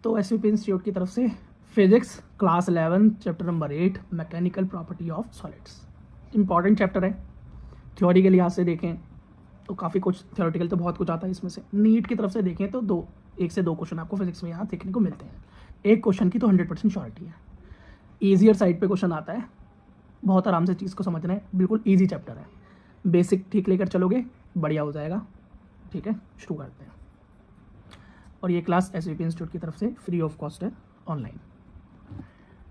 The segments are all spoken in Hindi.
तो एसवीपी इंस्टीट्यूट की तरफ से physics class 11 chapter number 8 mechanical property of solids, important chapter है। थ्योरी के लिहाज से देखें तो काफ़ी कुछ, थ्योरेटिकल तो बहुत कुछ आता है इसमें से। नीट की तरफ से देखें तो एक से दो क्वेश्चन आपको फिजिक्स में यहाँ देखने को मिलते हैं। एक क्वेश्चन की तो 100% श्योरिटी है। ईजियर साइड पे क्वेश्चन आता है, बहुत आराम से चीज़ को समझना है, बिल्कुल ईजी चैप्टर है। बेसिक ठीक लेकर चलोगे बढ़िया हो जाएगा। ठीक है, शुरू करते हैं। और ये क्लास एसवीपी इंस्टीट्यूट की तरफ से फ्री ऑफ कॉस्ट है, ऑनलाइन।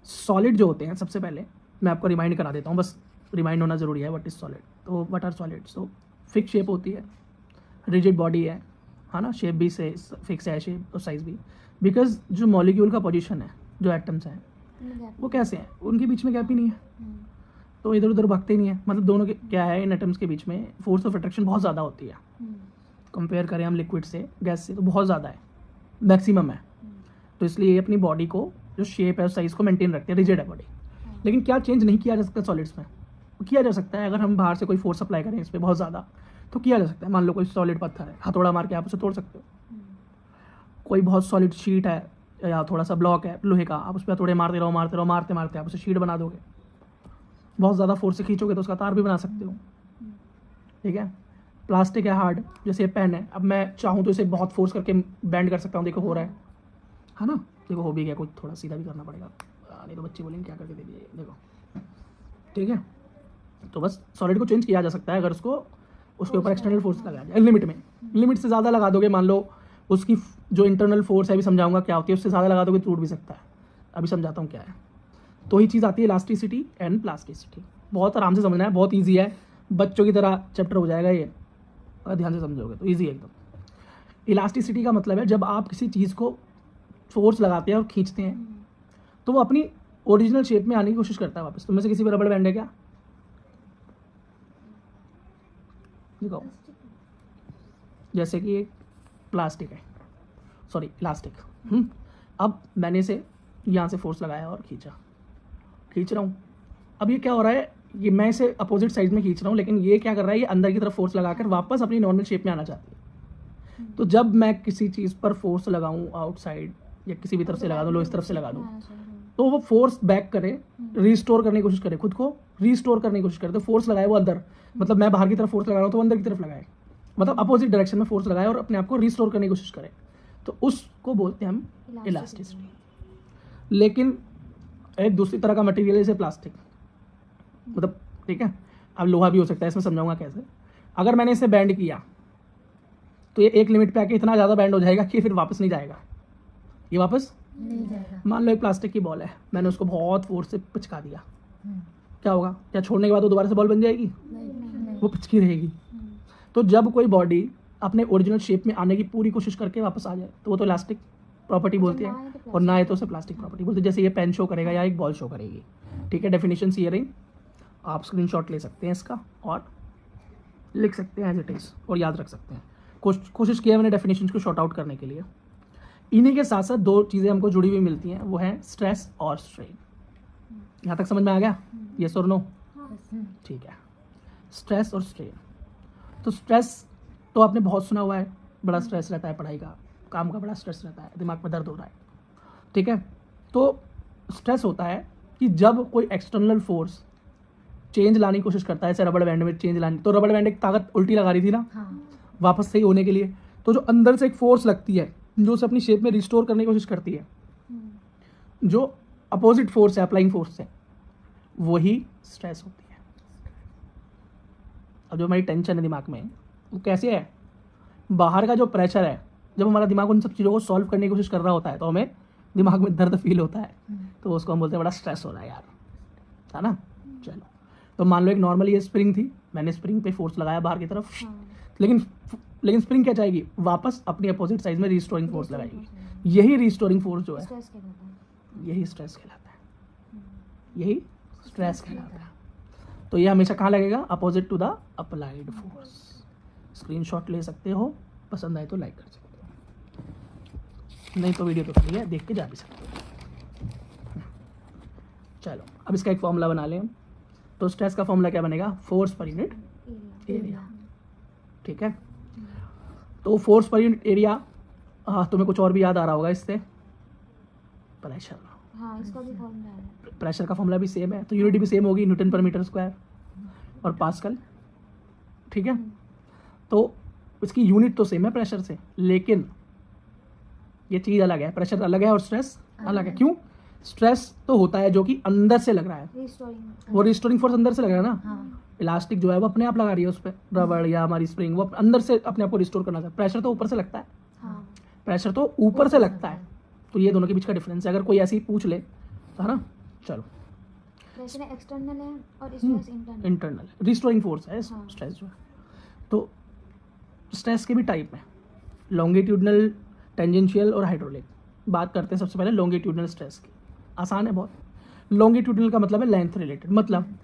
सॉलिड जो होते हैं, सबसे पहले मैं आपको रिमाइंड करा देता हूँ, बस रिमाइंड होना ज़रूरी है। What is solid? तो व्हाट आर सॉलिड्स? तो फिक्स शेप होती है, रिजिड बॉडी है ना, शेप भी से फिक्स है, शेप और साइज भी। बिकॉज जो मॉलिक्यूल का पोजीशन है, जो एटम्स हैं वो कैसे हैं, उनके बीच में गैप ही नहीं है, तो इधर उधर भागते ही नहीं है। मतलब दोनों के क्या है, इन एटम्स के बीच में फोर्स ऑफ अट्रैक्शन बहुत ज़्यादा होती है। कंपेयर करें हम लिक्विड से, गैस से, तो बहुत ज़्यादा है, मैक्सिमम है। तो इसलिए ये अपनी बॉडी को, जो शेप है, साइज को मेंटेन रखते हैं, रिजिड है बॉडी। लेकिन क्या चेंज नहीं किया जा सकता सॉलिड्स में? किया जा सकता है। अगर हम बाहर से कोई फोर्स अप्लाई करें इस पर बहुत ज़्यादा, तो किया जा सकता है। मान लो कोई सॉलिड पत्थर है, हथौड़ा मार के आप उसे तोड़ सकते हो। कोई बहुत सॉलिड शीट है या थोड़ा सा ब्लॉक है लोहे का, आप उस पर हथौड़े मारते रहो, मारते मारते आप उसे शीट बना दोगे। बहुत ज़्यादा फोर्स से खींचोगे तो उसका तार भी बना सकते हो। ठीक है। प्लास्टिक है हार्ड, जैसे पेन है, अब मैं चाहूँ तो इसे बहुत फोर्स करके बेंड कर सकता हूँ। देखो हो रहा है ना, देखो हो भी गया, कुछ थोड़ा सीधा भी करना पड़ेगा, नहीं तो बच्चे बोलेंगे क्या करके दे दिए। देखो, ठीक है। तो बस सॉलिड को चेंज किया जा सकता है अगर उसके ऊपर एक्सटर्नल फोर्स लगाया जाए, लिमिट में। लिमिट से ज़्यादा लगा दोगे, मान लो उसकी जो इंटरनल फोर्स है, अभी समझाऊंगा क्या होती है, उससे ज़्यादा लगा दोगे तो टूट भी सकता है। अभी समझाता हूँ क्या है। तो ही चीज़ आती है इलास्टिसिटी एंड प्लास्टिसिटी। बहुत आराम से समझना है, बहुत ईजी है, बच्चों की तरह चैप्टर हो जाएगा ये, और ध्यान से समझोगे तो ईजी है एकदम। इलास्टिसिटी का मतलब है जब आप किसी चीज़ को फोर्स लगाते हैं और खींचते हैं तो वो अपनी ओरिजिनल शेप में आने की कोशिश करता है वापस। तुम में से किसी पर रबड़ बैंड है क्या? देखो, जैसे कि एक प्लास्टिक है, सॉरी इलास्टिक। अब मैंने इसे यहाँ से फोर्स लगाया और खींच रहा हूँ। अब ये क्या हो रहा है, ये मैं इसे अपोजिट साइड में खींच रहा हूँ, लेकिन ये क्या कर रहा है, ये अंदर की तरफ फोर्स लगाकर वापस अपनी नॉर्मल शेप में आना चाहती है। तो जब मैं किसी चीज़ पर फोर्स लगाऊँ आउटसाइड, या किसी भी तरफ से लगा दूँ, लो इस तरफ से लगा दूँ, तो वो फोर्स बैक करे, रिस्टोर करने की कोशिश करे, खुद को रिस्टोर करने की कोशिश करे। तो फोर्स लगाए वो अंदर, मतलब मैं बाहर की तरफ फोर्स लगा रहा हूँ तो अंदर की तरफ लगाए, मतलब अपोजिट डायरेक्शन में फोर्स लगाए और अपने आप को रिस्टोर करने की कोशिश करे, तो उसको बोलते हैं हम इलास्टिसिटी। लेकिन एक दूसरी तरह का मटेरियल है, जैसे प्लास्टिक, मतलब ठीक है, अब लोहा भी हो सकता है, इसमें समझाऊंगा कैसे। अगर मैंने इसे बैंड किया तो ये एक लिमिट पे आके इतना ज़्यादा बैंड हो जाएगा कि फिर वापस नहीं जाएगा, ये वापस नहीं जाएगा। मान लो एक प्लास्टिक की बॉल है, मैंने उसको बहुत फोर्स से पिचका दिया, क्या होगा? क्या छोड़ने के बाद वो दोबारा से बॉल बन जाएगी? नहीं। वो पिचकी रहेगी। तो जब कोई बॉडी अपने ओरिजिनल शेप में आने की पूरी कोशिश करके वापस आ जाए तो वो तो इलास्टिक प्रॉपर्टी बोलती है, और ना है तो उसे प्लास्टिक प्रॉपर्टी बोलते हैं। जैसे ये पेन शो करेगा या एक बॉल शो करेगी। ठीक है, डेफिनेशन ये रही, आप स्क्रीनशॉट ले सकते हैं इसका और लिख सकते हैं एज इट इज़, और याद रख सकते हैं। कोशिश किया मैंने डेफिनेशन को शॉर्ट आउट करने के लिए। इन्हीं के साथ साथ दो चीज़ें हमको जुड़ी हुई मिलती हैं, वो है स्ट्रेस और स्ट्रेन। यहाँ तक समझ में आ गया? यस और नो? ठीक है। स्ट्रेस और स्ट्रेन। तो स्ट्रेस तो आपने बहुत सुना हुआ है, बड़ा स्ट्रेस रहता है पढ़ाई का, काम का बड़ा स्ट्रेस रहता है, दिमाग में दर्द हो रहा है। ठीक है। तो स्ट्रेस होता है कि जब कोई एक्सटर्नल फोर्स चेंज लाने की कोशिश करता है, जैसे रबड़ बैंड में चेंज लानी, तो रबड़ बैंड एक ताकत उल्टी लगा रही थी ना, वापस सही होने के लिए। तो जो अंदर से एक फोर्स लगती है जो उसे अपनी शेप में रिस्टोर करने की कोशिश करती है, जो अपोजिट फोर्स है, अप्लाइंग फोर्स है, वही स्ट्रेस होती है। अब जो हमारी टेंशन है दिमाग में, वो कैसे है? बाहर का जो प्रेशर है, जब हमारा दिमाग उन सब चीज़ों को सॉल्व करने की कोशिश कर रहा होता है तो हमें दिमाग में दर्द फील होता है, तो उसको हम बोलते हैं बड़ा स्ट्रेस हो रहा है यार, है ना। चलो, तो मान लो एक नॉर्मली ये स्प्रिंग थी, मैंने स्प्रिंग पे फोर्स लगाया बाहर की तरफ, लेकिन स्प्रिंग क्या चाहेगी? वापस अपनी अपोजिट साइड में रिस्टोरिंग फोर्स लगाएगी। यही रिस्टोरिंग फोर्स जो है, यही स्ट्रेस कहलाता है, यही स्ट्रेस कहलाता है। तो ये हमेशा कहाँ लगेगा? Opposite to the applied force. Screenshot ले सकते हो, पसंद आए तो लाइक कर सकते हो, नहीं तो वीडियो तो खाली है, देख के जा भी सकते हो। चलो, अब इसका एक फॉर्मूला बना लें। तो स्ट्रेस का फॉर्मूला क्या बनेगा? Force per unit area. ठीक है। तो फोर्स पर यूनिट एरिया, हाँ तुम्हें कुछ और भी याद आ रहा होगा इससे, प्रेशर। हाँ, इसका भी फॉर्मूला है। प्रेशर का फॉर्मूला भी सेम है, तो यूनिट भी सेम होगी, न्यूटन पर मीटर स्क्वायर और पास्कल। ठीक है, तो इसकी यूनिट तो सेम है प्रेशर से, लेकिन ये चीज़ अलग है, प्रेशर अलग है और स्ट्रेस अलग है। क्यों? स्ट्रेस तो होता है जो कि अंदर से लग रहा है, वो रिस्टोरिंग फोर्स अंदर से लग रहा है ना। इलास्टिक जो है वो अपने आप लगा रही है उस पर, रबड़ या हमारी स्प्रिंग, वो अंदर से अपने आप को रिस्टोर करना चाहता है। प्रेशर तो ऊपर से लगता है, प्रेशर तो ऊपर से लगता है। तो ये दोनों के बीच का डिफरेंस है, अगर कोई ऐसे ही पूछ ले तो, है ना। चलो, प्रेशर एक्सटर्नल है और स्ट्रेस इंटरनल, रिस्टोरिंग फोर्स है स्ट्रेस जो है। तो स्ट्रेस के भी टाइप हैं, लॉन्गिट्यूडनल, टेंजेंशियल और हाइड्रोलिक। बात करते हैं सबसे पहले लॉन्गिट्यूडनल स्ट्रेस की। आसान है बहुत। लॉन्गिट्यूडनल का मतलब है लेंथ रिलेटेड, मतलब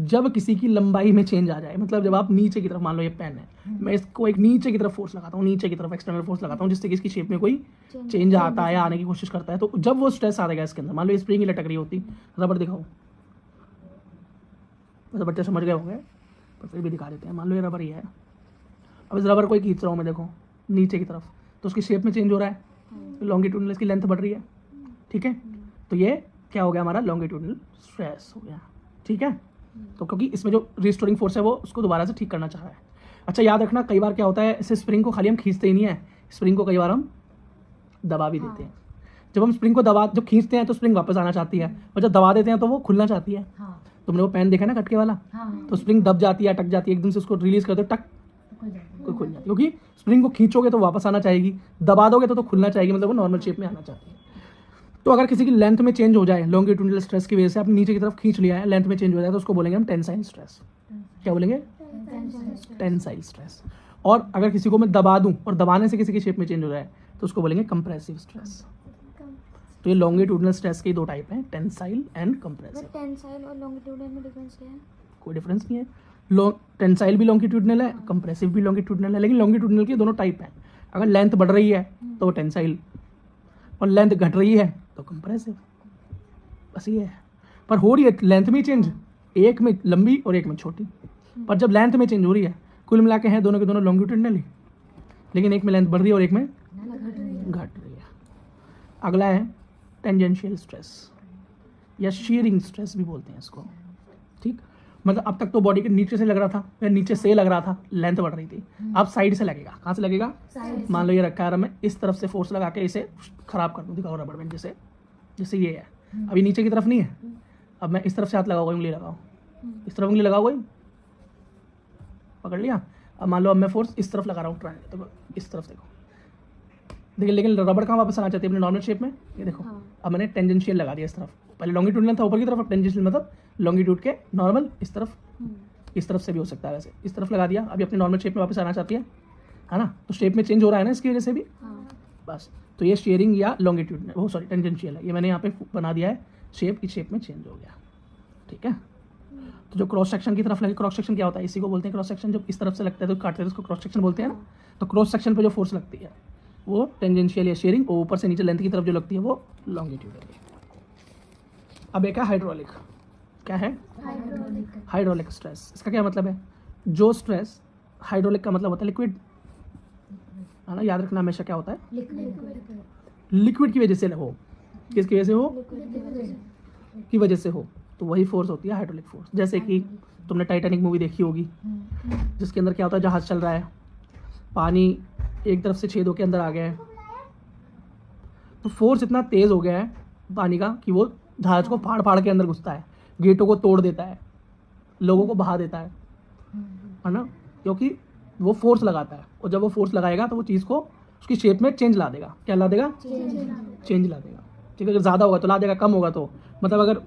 जब किसी की लंबाई में चेंज आ जाए, मतलब जब आप नीचे की तरफ, मान लो ये पेन है, मैं इसको एक नीचे की तरफ फोर्स लगाता हूँ, नीचे की तरफ एक्सटर्नल फोर्स लगाता हूँ, जिससे कि इसकी शेप में कोई चेंज आता है या आने की कोशिश करता है, तो जब वो स्ट्रेस आ जाएगा इसके अंदर, मान लो ये स्प्रिंग ही लटक रही होती, रबड़ दिखाओ, बच्चे समझ गए होंगे पर फिर भी दिखा देते हैं। मान लो ये रबर ही है, अब इस रबर को खींच रहा हूँ मैं, देखो नीचे की तरफ, तो उसकी शेप में चेंज हो रहा है, लॉन्गिट्यूडनल इसकी लेंथ बढ़ रही है। ठीक है, तो ये क्या हो गया हमारा लॉन्गिट्यूडनल स्ट्रेस हो गया। ठीक है, तो क्योंकि इसमें जो रिस्टोरिंग फोर्स है वो उसको दोबारा से ठीक करना चाह रहा है। अच्छा, याद रखना, कई बार क्या होता है, इसे स्प्रिंग को खाली हम खींचते ही नहीं है, स्प्रिंग को कई बार हम दबा भी देते हैं। जब हम स्प्रिंग को जब खींचते हैं तो स्प्रिंग वापस आना चाहती है, और जब दबा देते हैं तो वो खुलना चाहती है। तुमने वो पेन देखा ना कटके वाला, तो स्प्रिंग दब जाती है, अटक जाती है, एकदम से उसको रिलीज कर दो, टक खुल जाती है, क्योंकि स्प्रिंग को खींचोगे तो वापस आना चाहेगी, दबा दोगे तो खुलना चाहेगी, मतलब वो नॉर्मल शेप में आना चाहती है। तो अगर किसी की लेंथ में चेंज हो जाए लॉन्गिट्यूडनल स्ट्रेस की वजह से, आपने नीचे की तरफ खींच लिया है, लेंथ में चेंज हो जाए, तो उसको बोलेंगे हम टेंसाइल स्ट्रेस। क्या बोलेंगे? Tensile stress. और अगर किसी को मैं दबा दूं और दबाने से किसी की शेप में चेंज हो जाए तो उसको बोलेंगे कंप्रेसिव स्ट्रेस। तो ये लॉन्गिट्यूडनल स्ट्रेस के दो टाइप हैं, टेंसाइल एंड कंप्रेसिव। टेंसाइल और लॉन्गिट्यूडनल में डिफरेंस क्या है? कोई डिफरेंस नहीं है, टेंसाइल भी लॉन्गिट्यूडनल है, कंप्रेसिव भी लॉन्गिट्यूडनल है, लेकिन लॉन्गिट्यूडनल के दोनों टाइप हैं। अगर लेंथ बढ़ रही है तो टेंसाइल, और लेंथ घट रही है तो कंप्रेसिव। बस ये है, पर हो रही है लेंथ में चेंज, एक में लंबी और एक में छोटी, पर जब लेंथ में चेंज हो रही है, कुल मिला के हैं दोनों के दोनों लॉन्गिट्यूडनल ही, लेकिन एक में लेंथ बढ़ रही है और एक में घट रही है। अगला है टेंजेंशियल स्ट्रेस या शीयरिंग स्ट्रेस भी बोलते हैं इसको। ठीक, मतलब अब तक तो बॉडी के नीचे से लग रहा था, या नीचे से लग रहा था, लेंथ बढ़ रही थी, अब साइड से लगेगा। कहाँ से लगेगा? मान लो ये रखा है, मैं इस तरफ से फोर्स लगा के इसे खराब कर दूँ, दिखाओ रबड़ बैंड जैसे, जैसे ये है, अभी नीचे की तरफ नहीं है, अब मैं इस तरफ से हाथ लगाऊंगा, उंगली लगाओ, इस तरफ उंगली लगाओ, वही पकड़ लिया। अब मान लो अब मैं फोर्स इस तरफ लगा रहा हूँ, तो इस तरफ देखो, देखिए, लेकिन रबड़ कहाँ वापस आना चाहती है? अपने नॉर्मल शेप में। ये देखो, अब मैंने टेंजेंशियल लगा दिया इस तरफ, पहले लॉन्गिट्यूडनल था ऊपर की तरफ, अब टेंजेंशियल मतलब लॉन्गिट्यूड के नॉर्मल इस तरफ से भी हो सकता है, वैसे इस तरफ लगा दिया, अभी अपने नॉर्मल शेप में वापस आना चाहती है ना, तो शेप में चेंज हो रहा है ना इसकी वजह से भी। बस, तो ये शेयरिंग या लॉन्गिट्यूडनल, वो सॉरी टेंजेंशियल है, ये मैंने यहाँ पे बना दिया है, शेप की शेप में चेंज हो गया। ठीक है, तो जो क्रॉस सेक्शन की तरफ लगे, क्रॉस सेक्शन क्या होता है? इसी को बोलते हैं क्रॉस सेक्शन। जब इस तरफ से लगता है तो काटते हैं, उसको क्रॉस सेक्शन बोलते हैं ना। तो क्रॉस सेक्शन पे जो फोर्स लगती है वो टेंजेंशियल या शेयरिंग, और ऊपर से नीचे लेंथ की तरफ जो लगती है वो लॉन्गिट्यूडनल। अब एक है हाइड्रोलिक। क्या है? Hydraulic stress. इसका क्या मतलब है? जो स्ट्रेस, हाइड्रोलिक का मतलब होता है लिक्विड, है ना, याद रखना हमेशा क्या होता है? लिक्विड की वजह से हो। किसकी वजह से हो? की वजह से हो, तो वही फोर्स होती है हाइड्रोलिक फोर्स। जैसे कि तुमने टाइटैनिक मूवी देखी होगी, जिसके अंदर क्या होता है, जहाज चल रहा है, पानी एक तरफ से छेद होकर अंदर आ गया है, तो फोर्स इतना तेज हो गया है पानी का कि वो जहाज को फाड़ फाड़ के अंदर घुसता है, गेटों को तोड़ देता है, लोगों को बहा देता है ना, क्योंकि वो फोर्स लगाता है। और जब वो फोर्स लगाएगा तो वो चीज़ को उसकी शेप में चेंज ला देगा। क्या ला देगा? चेंज ला देगा। ठीक है, अगर ज़्यादा होगा तो ला देगा, कम होगा तो, मतलब अगर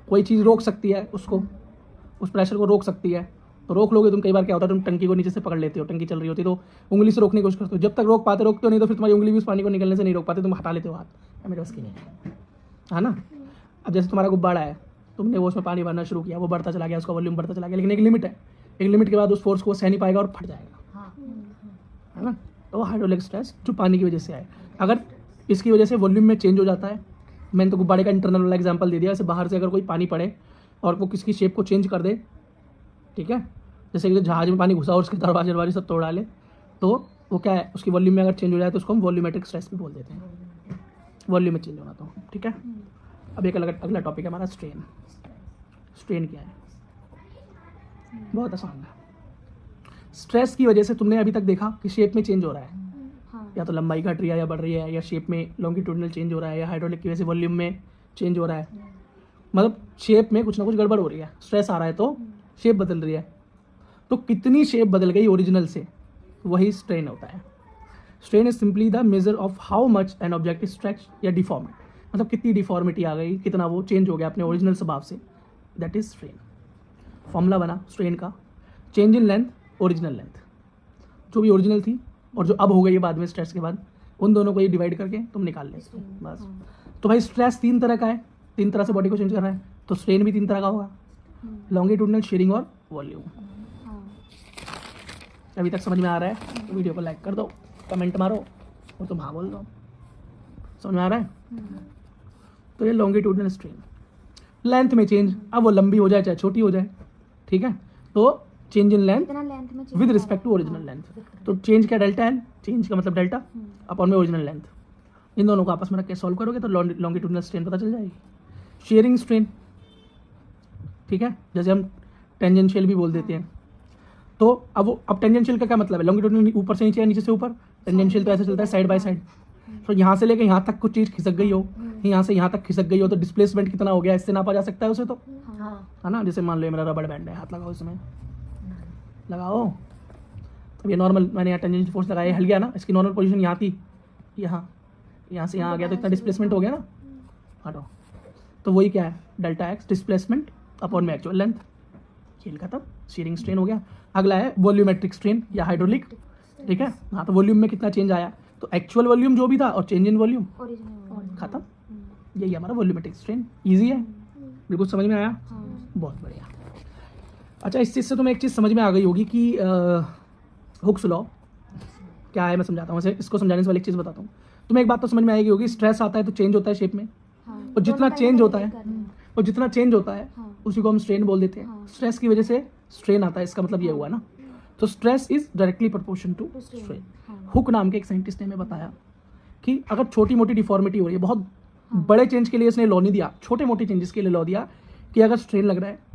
कोई चीज़ रोक सकती है उसको, उस प्रेशर को रोक सकती है, तो रोक लोगे तुम। कई बार क्या होता है, तुम टंकी को नीचे से पकड़ लेते हो, टंकी चल रही होती है तो उंगली से रोकने की कोशिश करते हो, जब तक रोक पाते रोकते हो, नहीं तो फिर तुम्हारी उंगली भी उस पानी को निकलने से नहीं रोक पाते, तुम हटा लेते हो हाथ, मेरे बस की नहीं है ना। अब जैसे तुम्हारा गुब्बारा है, तुमने वो उसमें पानी भरना शुरू किया, वो बढ़ता चला गया, उसका वॉल्यूम बढ़ता चला गया, लेकिन एक लिमिट है, एक लिमिट के बाद उस फोर्स को सह नहीं पाएगा और फट जाएगा, है ना। तो हाइड्रोलिक स्ट्रेस जो पानी की वजह से आए, अगर इसकी वजह से वॉल्यूम में चेंज हो जाता है, मैंने तो गुब्बारे का इंटरनल वाला एग्जांपल दे दिया, जैसे बाहर से अगर कोई पानी पड़े और वो किसकी शेप को चेंज कर दे, ठीक है, जैसे कि जहाज में पानी घुसा और उसके दरवाजे सब तोड़ डाले, तो वो क्या है, उसकी वॉल्यूम में अगर चेंज हो जाए तो उसको हम वॉल्यूमेट्रिक स्ट्रेस भी बोल देते हैं, वॉल्यूम में चेंज होना। तो ठीक है। अब एक अगला टॉपिक है हमारा स्ट्रेन। स्ट्रेन क्या है? बहुत आसान है। स्ट्रेस की वजह से तुमने अभी तक देखा कि शेप में चेंज हो रहा है, हाँ या तो लंबाई घट रही है या बढ़ रही है, या शेप में लॉन्गिट्यूडनल चेंज हो रहा है, या हाइड्रोलिक की वजह से वॉल्यूम में चेंज हो रहा है, मतलब शेप में कुछ ना कुछ गड़बड़ हो रही है। स्ट्रेस आ रहा है तो शेप बदल रही है। तो कितनी शेप बदल गई ओरिजिनल से, वही स्ट्रेन होता है। Strain is simply the measure of how much an object is stretch या डिफॉर्मेड, मतलब कितनी डिफॉर्मिटी आ गई, कितना वो चेंज हो गया अपने ओरिजिनल स्वभाव से, दैट इज स्ट्रेन। फॉर्मूला बना स्ट्रेन का, change in length original length, जो भी ओरिजिनल थी और जो अब हो गई है बाद में स्ट्रेस के बाद, उन दोनों को ये डिवाइड करके तुम निकाल लेते हो बस। तो भाई स्ट्रेस 3 तरह का है, 3 तरह से बॉडी को चेंज कर रहा है, तो स्ट्रेन भी 3 तरह का होगा, लॉन्गिट्यूडनल, शेयरिंग और वॉल्यूम। अभी तक समझ में आ रहा है? तो वीडियो को लाइक कर दो, कमेंट मारो और तुम हाँ बोल दो। समझ में आ रहा है? तो ये लॉन्गिट्यूडनल स्ट्रेन, लेंथ में चेंज, अब वो लंबी हो जाए चाहे छोटी हो जाए, ठीक है। तो change in length with respect to original length. तो चेंज क्या? डेल्टा एल, चेंज का मतलब डेल्टा अपॉन में ओरिजिनल लेंथ। इन दोनों को आपस में रख के सॉल्व करोगे तो लॉन्गिट्यूडनल स्ट्रेन पता चल जाएगी। शेयरिंग स्ट्रेन, ठीक है, जैसे हम टेंजेंशियल भी बोल देते हैं। तो अब टेंजेंशियल का क्या मतलब है? लॉन्गिट्यूडनल ऊपर से नीचे या नीचे से ऊपर, टेंजेंशियल तो ऐसे चलता है साइड बाय साइड। तो यहाँ से लेके यहाँ तक कुछ चीज़ खिसक गई हो, यहाँ से यहाँ तक खिसक गई हो, तो डिस्प्लेसमेंट कितना हो गया इससे नापा जा सकता है उसे, तो है ना। जैसे मान लो मेरा रबड़ बैंड है, हाथ लगाओ इसमें, लगाओ। अब ये नॉर्मल, मैंने यहाँ टेंजेंशियल फोर्स लगाया, हिल गया ना, इसकी नॉर्मल पोजीशन यहाँ थी, यहाँ से यहाँ आ गया, तो इतना डिस्प्लेसमेंट हो गया ना, हटो। तो वही क्या है? डेल्टा एक्स डिस्प्लेसमेंट अपॉन में एक्चुअल लेंथ। खेल खत्म, शेयरिंग स्ट्रेन हो गया। अगला है वॉल्यूमेट्रिक स्ट्रेन या हाइड्रोलिक, ठीक है। हाँ, तो वॉल्यूम में कितना चेंज आया, तो एक्चुअल वॉल्यूम जो भी था और चेंज इन वॉल्यूम, खत्म। यही हमारा वॉल्यूमेट्रिक स्ट्रेन। इजी है, बिल्कुल समझ में आया, बहुत बढ़िया। अच्छा, इस चीज़ से तुम्हें एक चीज़ समझ में आ गई होगी कि हुक्स लॉ क्या है। मैं समझाता हूँ, इसको समझाने से पहले एक चीज़ बताता हूँ। तुम्हें एक बात तो समझ में आएगी होगी, स्ट्रेस आता है तो चेंज होता है शेप में, और जितना चेंज होता है उसी को हम स्ट्रेन बोल देते हैं। स्ट्रेस की वजह से स्ट्रेन आता है, इसका मतलब ये हुआ ना। तो stress is directly proportion to strain. Hooke नाम के एक साइंटिस्ट ने हमें बताया कि अगर छोटी मोटी डिफॉर्मिटी हो रही है, बहुत बड़े चेंज के लिए इसने लॉ नहीं दिया, छोटे मोटे चेंजेस के लिए लॉ दिया कि अगर स्ट्रेन लग रहा है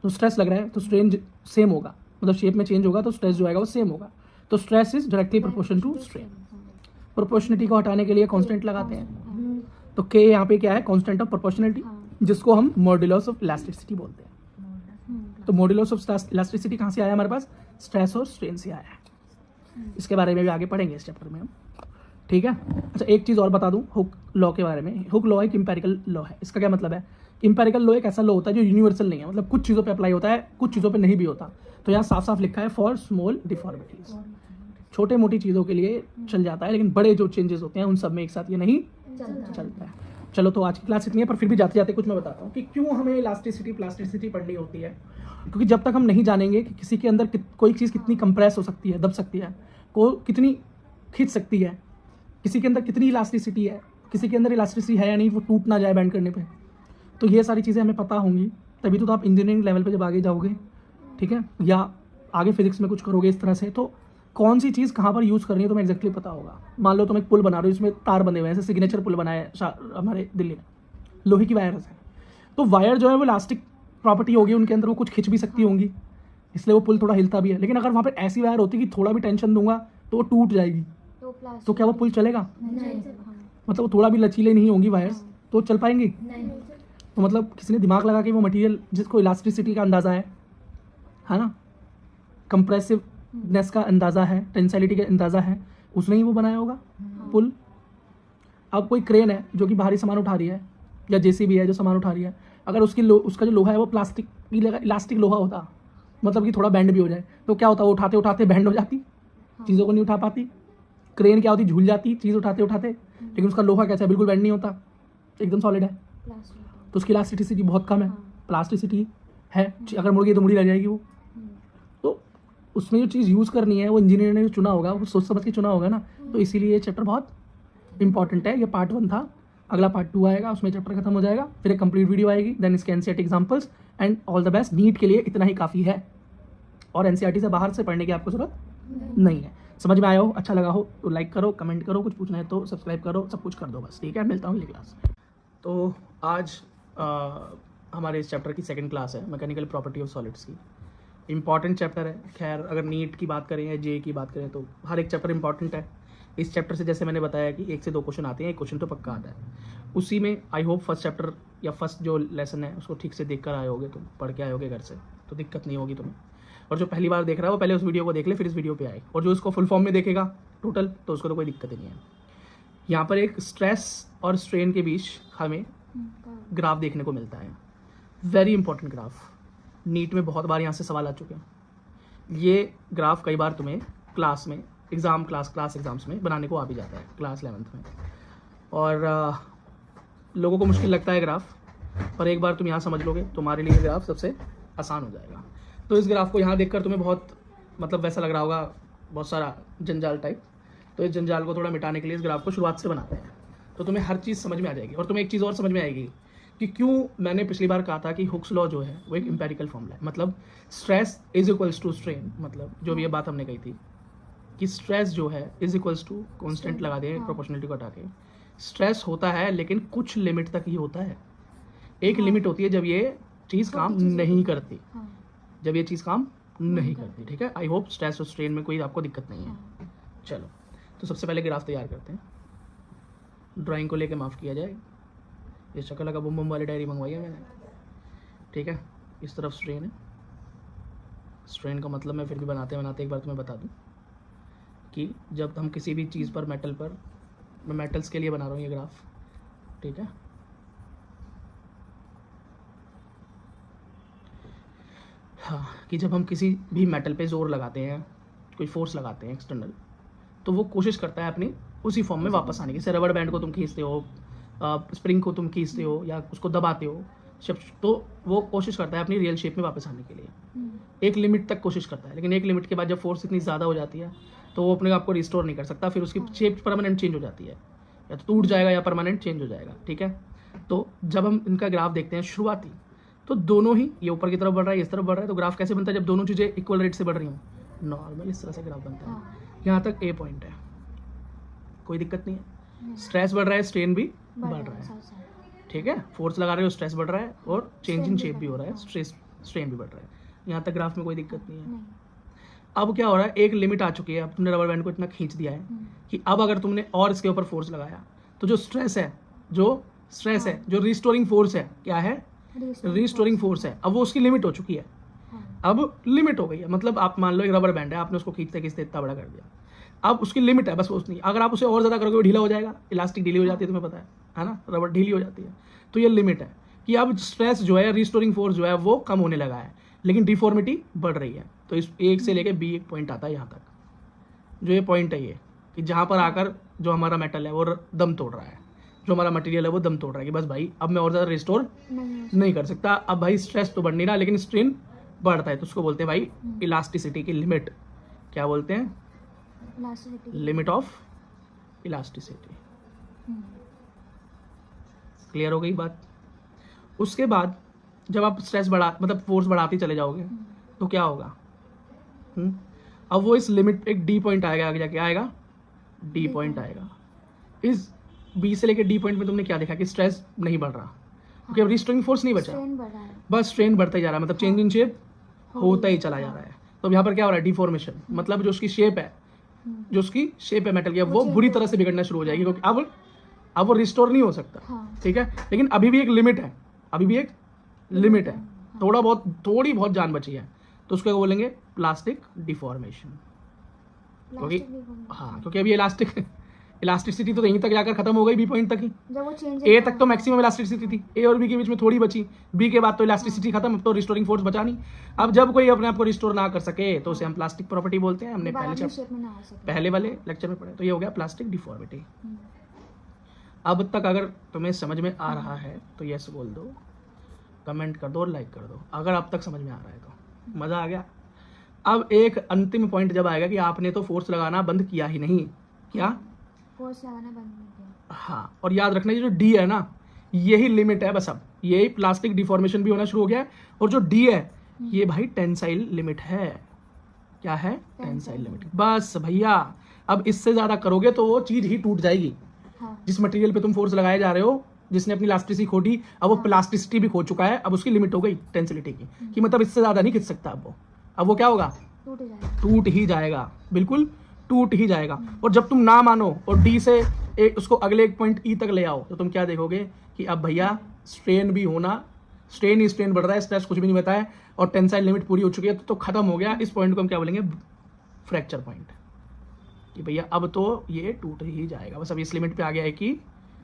तो स्ट्रेस लग रहा है तो स्ट्रेन सेम होगा, मतलब शेप में चेंज होगा तो स्ट्रेस जो आएगा वो सेम होगा। तो stress is directly proportion to strain. Proportionality को हटाने के लिए कांस्टेंट लगाते हैं, तो के यहाँ पे क्या है? कांस्टेंट ऑफ प्रोपोर्शनलिटी, जिसको हम मॉड्यूलस ऑफ इलास्टिसिटी बोलते हैं। तो मॉड्यूलस ऑफ इलास्टिसिटी कहाँ से आया हमारे पास? स्ट्रेस और स्ट्रेन से आया है। इसके बारे में भी आगे पढ़ेंगे इस चैप्टर में हम, ठीक है। अच्छा, एक चीज़ और बता दूं हुक लॉ के बारे में। हुक लॉ एक इंपेरिकल लॉ है। इसका क्या मतलब है? इंपेरिकल लॉ एक ऐसा लॉ होता है जो यूनिवर्सल नहीं है, मतलब कुछ चीज़ों पे अप्लाई होता है, कुछ चीज़ों पे नहीं भी होता। तो यहाँ साफ साफ लिखा है फॉर स्मॉल डिफॉर्मिटीज, छोटे मोटी चीज़ों के लिए चल जाता है, लेकिन बड़े जो चेंजेस होते हैं उन सब में एक साथ ये नहीं चलता है। चलो, तो आज की क्लास इतनी है, पर फिर भी जाते जाते कुछ मैं बताता हूँ कि क्यों हमें इलास्टिसिटी प्लास्टिसिटी पढ़नी होती है। क्योंकि जब तक हम नहीं जानेंगे कि किसी के अंदर कोई चीज़ कितनी कंप्रेस हो सकती है, दब सकती है, को कितनी खींच सकती है, किसी के अंदर कितनी इलास्टिसिटी है, किसी के अंदर इलास्टिसिटी है या नहीं, वो टूट ना जाए बैंड करने पे, तो ये सारी चीज़ें हमें पता होंगी, तभी तो आप इंजीनियरिंग लेवल पे जब आगे जाओगे, ठीक है, या आगे फिजिक्स में कुछ करोगे इस तरह से, तो कौन सी चीज़ कहाँ पर यूज़ करनी है तुम्हें एग्जैक्टली पता होगा। मान लो तुम एक पुल बना रहे हो, इसमें तार बंधे हुए हैं, जैसे सिग्नेचर पुल बनाया है हमारे दिल्ली में, लोहे की वायर्स है, तो वायर जो है वो इलास्टिक प्रॉपर्टी होगी उनके अंदर, वो कुछ खिंच भी सकती होंगी, इसलिए वो पुल थोड़ा हिलता भी है। लेकिन अगर वहाँ पर ऐसी वायर होती कि थोड़ा भी टेंशन दूंगा तो वो टूट जाएगी, तो क्या वो पुल चलेगा? मतलब वो थोड़ा भी लचीले नहीं होंगी वायर्स, तो चल पाएंगी? तो मतलब किसी ने दिमाग लगा के वो मटेरियल जिसको इलास्टिसिटी का अंदाज़ा है ना, कंप्रेसिवनेस का अंदाज़ा है, टेंसाइलिटी का अंदाज़ा है, उसने ही वो बनाया होगा पुल। अब कोई क्रेन है जो कि भारी सामान उठा रही है, या जेसीबी है जो सामान उठा रही है, अगर उसका जो लोहा है वो प्लास्टिक इलास्टिक लोहा होता, मतलब कि थोड़ा बैंड भी हो जाए, तो क्या होता? वो उठाते उठाते बैंड हो जाती, चीज़ों को नहीं उठा पाती। क्रेन क्या होती? झूल जाती चीज़ उठाते उठाते, लेकिन उसका लोहा कैसा है? बिल्कुल बैंड नहीं होता, एकदम सॉलिड है, तो उसकी इलास्टिसिटी बहुत कम है। प्लास्टिसिटी है, अगर मुड़ गई तो मुड़ी रह जाएगी वो। तो उसमें जो चीज़ यूज़ करनी है वो इंजीनियर ने चुना होगा, वो सोच समझ के चुना होगा ना, तो इसीलिए ये चैप्टर बहुत इंपॉर्टेंट है। ये पार्ट 1 था, अगला पार्ट 2 आएगा, उसमें चैप्टर खत्म हो जाएगा, फिर एक कंप्लीट वीडियो आएगी, देन इसके NCERT examples and all the best. NEET के लिए इतना ही काफ़ी है, और एनसीईआरटी से बाहर से पढ़ने की आपको ज़रूरत नहीं है। समझ में आया हो, अच्छा लगा हो तो लाइक करो, कमेंट करो, कुछ पूछना है तो सब्सक्राइब करो, सब कुछ कर दो बस, ठीक है। मिलता हूँ अगली क्लास। तो आज हमारे इस चैप्टर की सेकंड क्लास है, मैकेनिकल प्रॉपर्टी ऑफ सॉलिड्स की। इंपॉर्टेंट चैप्टर है। खैर अगर नीट की बात करें या जे की बात करें तो हर एक चैप्टर इंपॉर्टेंट है। इस चैप्टर से जैसे मैंने बताया कि 1 से 2 क्वेश्चन आते हैं, एक क्वेश्चन तो पक्का आता है। उसी में आई होप फर्स्ट चैप्टर या फर्स्ट जो लेसन है उसको ठीक से देख कर आए होगे, तो पढ़ के आए होगे घर से, तो दिक्कत नहीं होगी तुम्हें। और जो पहली बार देख रहा है वो पहले उस वीडियो को देख ले, फिर इस वीडियो पे आए। और जो इसको फुल फॉर्म में देखेगा टोटल, तो उसको तो कोई दिक्कत ही नहीं है। यहाँ पर एक स्ट्रेस और स्ट्रेन के बीच हमें ग्राफ देखने को मिलता है। वेरी इंपॉर्टेंट ग्राफ, नीट में बहुत बार यहाँ से सवाल आ चुके हैं। ये ग्राफ कई बार तुम्हें क्लास में क्लास एग्जाम्स में बनाने को आ भी जाता है, क्लास 11th में। और लोगों को मुश्किल लगता है ग्राफ, पर एक बार तुम यहाँ समझ लोगे तुम्हारे लिए ग्राफ सबसे आसान हो जाएगा। तो इस ग्राफ को यहाँ देखकर तुम्हें बहुत मतलब वैसा लग रहा होगा, बहुत सारा जंजाल टाइप। तो इस जंजाल को थोड़ा मिटाने के लिए इस ग्राफ को शुरुआत से बनाते हैं, तो तुम्हें हर चीज़ समझ में आ जाएगी। और तुम्हें एक चीज़ और समझ में आएगी कि क्यों मैंने पिछली बार कहा था कि हुक्स लॉ जो है वो एक एम्पेरिकल फॉर्मूला है। मतलब stress is equals to strain, मतलब जो भी ये बात हमने कही थी कि स्ट्रेस जो है इज इक्वल्स टू कॉन्स्टेंट लगा दें प्रोपोर्शनलिटी को हटा के। स्ट्रेस होता है लेकिन कुछ लिमिट तक ही होता है। एक लिमिट होती है जब ये चीज़ काम नहीं करती, जब ये चीज़ काम नहीं करती, ठीक है। आई होप स्ट्रेस और स्ट्रेन में कोई आपको दिक्कत नहीं है। चलो, तो सबसे पहले ग्राफ तैयार करते हैं। ड्राइंग को लेके माफ़ किया जाए, ये शक्ल का बुम बुम वाली डायरी मंगवाई है मैंने, ठीक है। इस तरफ स्ट्रेन है। स्ट्रेन का मतलब मैं फिर भी बनाते बनाते एक बार तुम्हें बता दूं कि जब हम किसी भी चीज़ पर मैं मेटल्स के लिए बना रहा हूँ ये ग्राफ, ठीक है। हाँ, कि जब हम किसी भी मेटल पे जोर लगाते हैं, कोई फोर्स लगाते हैं एक्सटर्नल, तो वो कोशिश करता है अपनी उसी फॉर्म में वापस आने की। जैसे रबड़ बैंड को तुम खींचते हो, स्प्रिंग को तुम खींचते हो या उसको दबाते हो, तो वो कोशिश करता है अपनी रियल शेप में वापस आने के लिए। एक लिमिट तक कोशिश करता है, लेकिन एक लिमिट के बाद जब फोर्स इतनी ज़्यादा हो जाती है तो वो अपने आप को रिस्टोर नहीं कर सकता, फिर उसकी शेप परमानेंट चेंज हो जाती है, या तो टूट जाएगा या परमानेंट चेंज हो जाएगा, ठीक है। तो जब हम इनका ग्राफ देखते हैं शुरुआती, तो दोनों ही ये ऊपर की तरफ बढ़ रहा है, इस तरफ बढ़ रहा है, तो ग्राफ कैसे बनता है जब दोनों चीज़ें इक्वल रेट से बढ़ रही हों? नॉर्मल इस तरह से ग्राफ बनता है। यहाँ तक ए पॉइंट है, कोई दिक्कत नहीं है। स्ट्रेस बढ़ रहा है, स्ट्रेन भी बढ़ रहा है, ठीक है। फोर्स लगा रहे हो, स्ट्रेस बढ़ रहा है, और चेंज इन शेप भी हो रहा है, स्ट्रेन भी बढ़ रहा है। यहाँ तक ग्राफ में कोई दिक्कत नहीं है। अब क्या हो रहा है, एक लिमिट आ चुकी है। अब तुमने रबर बैंड को इतना खींच दिया है कि अब अगर तुमने और इसके ऊपर फोर्स लगाया तो जो स्ट्रेस है, जो रिस्टोरिंग फोर्स है, क्या है? रिस्टोरिंग फोर्स है। अब वो उसकी लिमिट हो चुकी है, अब लिमिट हो गई है। मतलब आप मान लो एक रबर बैंड है, आपने उसको खींचते खींचते इतना बड़ा कर दिया, अब उसकी लिमिट है, बस वो नहीं। अगर आप उसे और ज़्यादा करोगे वो ढीला हो जाएगा। इलास्टिक ढीली हो जाती है, तुम्हें पता है ना, रबर ढीली हो जाती है। तो ये लिमिट है कि अब स्ट्रेस जो है, रिस्टोरिंग फोर्स जो है वो कम होने लगा है, लेकिन डिफॉर्मिटी बढ़ रही है। तो इस एक से लेके बी एक पॉइंट आता है यहाँ तक, जो ये पॉइंट है ये, कि जहाँ पर आकर जो हमारा मेटल है वो दम तोड़ रहा है, जो हमारा मटेरियल है वो दम तोड़ रहा है कि बस भाई अब मैं और ज़्यादा रिस्टोर नहीं कर सकता। अब भाई स्ट्रेस तो बढ़ नहीं रहा, लेकिन स्ट्रेन बढ़ता है, तो उसको बोलते हैं भाई इलास्टिसिटी की लिमिट। क्या बोलते हैं? Limit of elasticity. क्लियर हो गई बात? उसके बाद जब आप स्ट्रेस मतलब फोर्स बढ़ाते चले जाओगे तो क्या होगा? अब वो इस लिमिट एक डी पॉइंट आएगा, आगे जाके आएगा डी पॉइंट आएगा। इस बी से लेके डी पॉइंट में तुमने क्या देखा कि स्ट्रेस नहीं बढ़ रहा, क्योंकि अब रिस्टोरिंग फोर्स नहीं बचा, बस स्ट्रेन बढ़ता ही जा रहा है, मतलब चेंज इन शेप होता ही चला जा रहा है। तो यहाँ पर क्या हो रहा है? डिफॉर्मेशन, मतलब जो उसकी शेप है मेटल की, वो बुरी तरह से बिगड़ना शुरू हो जाएगी, क्योंकि अब वो रिस्टोर नहीं हो सकता, ठीक है। लेकिन अभी भी एक लिमिट है, थोड़ी बहुत जान बची है, तो उसको क्या बोलेंगे? Plastic deformation. क्योंकि अभी इलास्टिसिटी तो यहीं तक जाकर खत्म हो गई, बी पॉइंट तक ही। ए तक तो मैक्सिमम इलास्टिसिटी थी, ए और बी के बीच में थोड़ी बची, बी के बाद तो इलास्टिसिटी खत्म, अब तो रिस्टोरिंग फोर्स बचा नहीं। अब जब कोई अपने आप को रिस्टोर ना कर सके तो उसे हम प्लास्टिक प्रॉपर्टी बोलते हैं। हमने पहले वाले लेक्चर में पढ़ा, तो ये हो गया प्लास्टिक डिफॉर्मिटी। अब तक अगर तुम्हें समझ में आ रहा है तो यस बोल दो, कमेंट कर दो और लाइक कर दो। अगर अब तक समझ में आ रहा है तो मज़ा आ गया। अब एक अंतिम पॉइंट जब आएगा कि आपने तो फोर्स लगाना बंद किया ही नहीं, क्या फोर्स लगाना बंद नहीं किया? हाँ, और याद रखना ये जो डी है ना, यही लिमिट है बस। अब यही प्लास्टिक डिफॉर्मेशन भी होना शुरू हो गया है, और जो डी है ये भाई टेंसाइल लिमिट है। क्या है? Tensile limit. बस भैया, अब इससे ज्यादा करोगे तो वो चीज ही टूट जाएगी। हाँ। जिस मटेरियल पे तुम फोर्स लगाए जा रहे हो, जिसने अपनी इलास्टिसिटी खो दी, अब वो हाँ। प्लास्टिसिटी भी खो चुका है, अब उसकी लिमिट हो गई टेंसिलिटी की, कि मतलब इससे ज्यादा नहीं खींच सकता अब वो क्या होगा? टूट जाएगा। टूट ही जाएगा, बिल्कुल टूट ही जाएगा। और जब तुम ना मानो और डी से उसको अगले एक पॉइंट ई तक ले आओ, तो तुम क्या देखोगे कि अब भैया स्ट्रेन भी होना, स्ट्रेन ही स्ट्रेन बढ़ रहा है, स्ट्रेस कुछ भी नहीं बताया, और टेंसाइल लिमिट पूरी हो चुकी है, तो खत्म हो गया। इस पॉइंट को हम क्या बोलेंगे? Fracture point. कि भैया अब तो ये टूट ही जाएगा। बस अब इस लिमिट पे आ गया है कि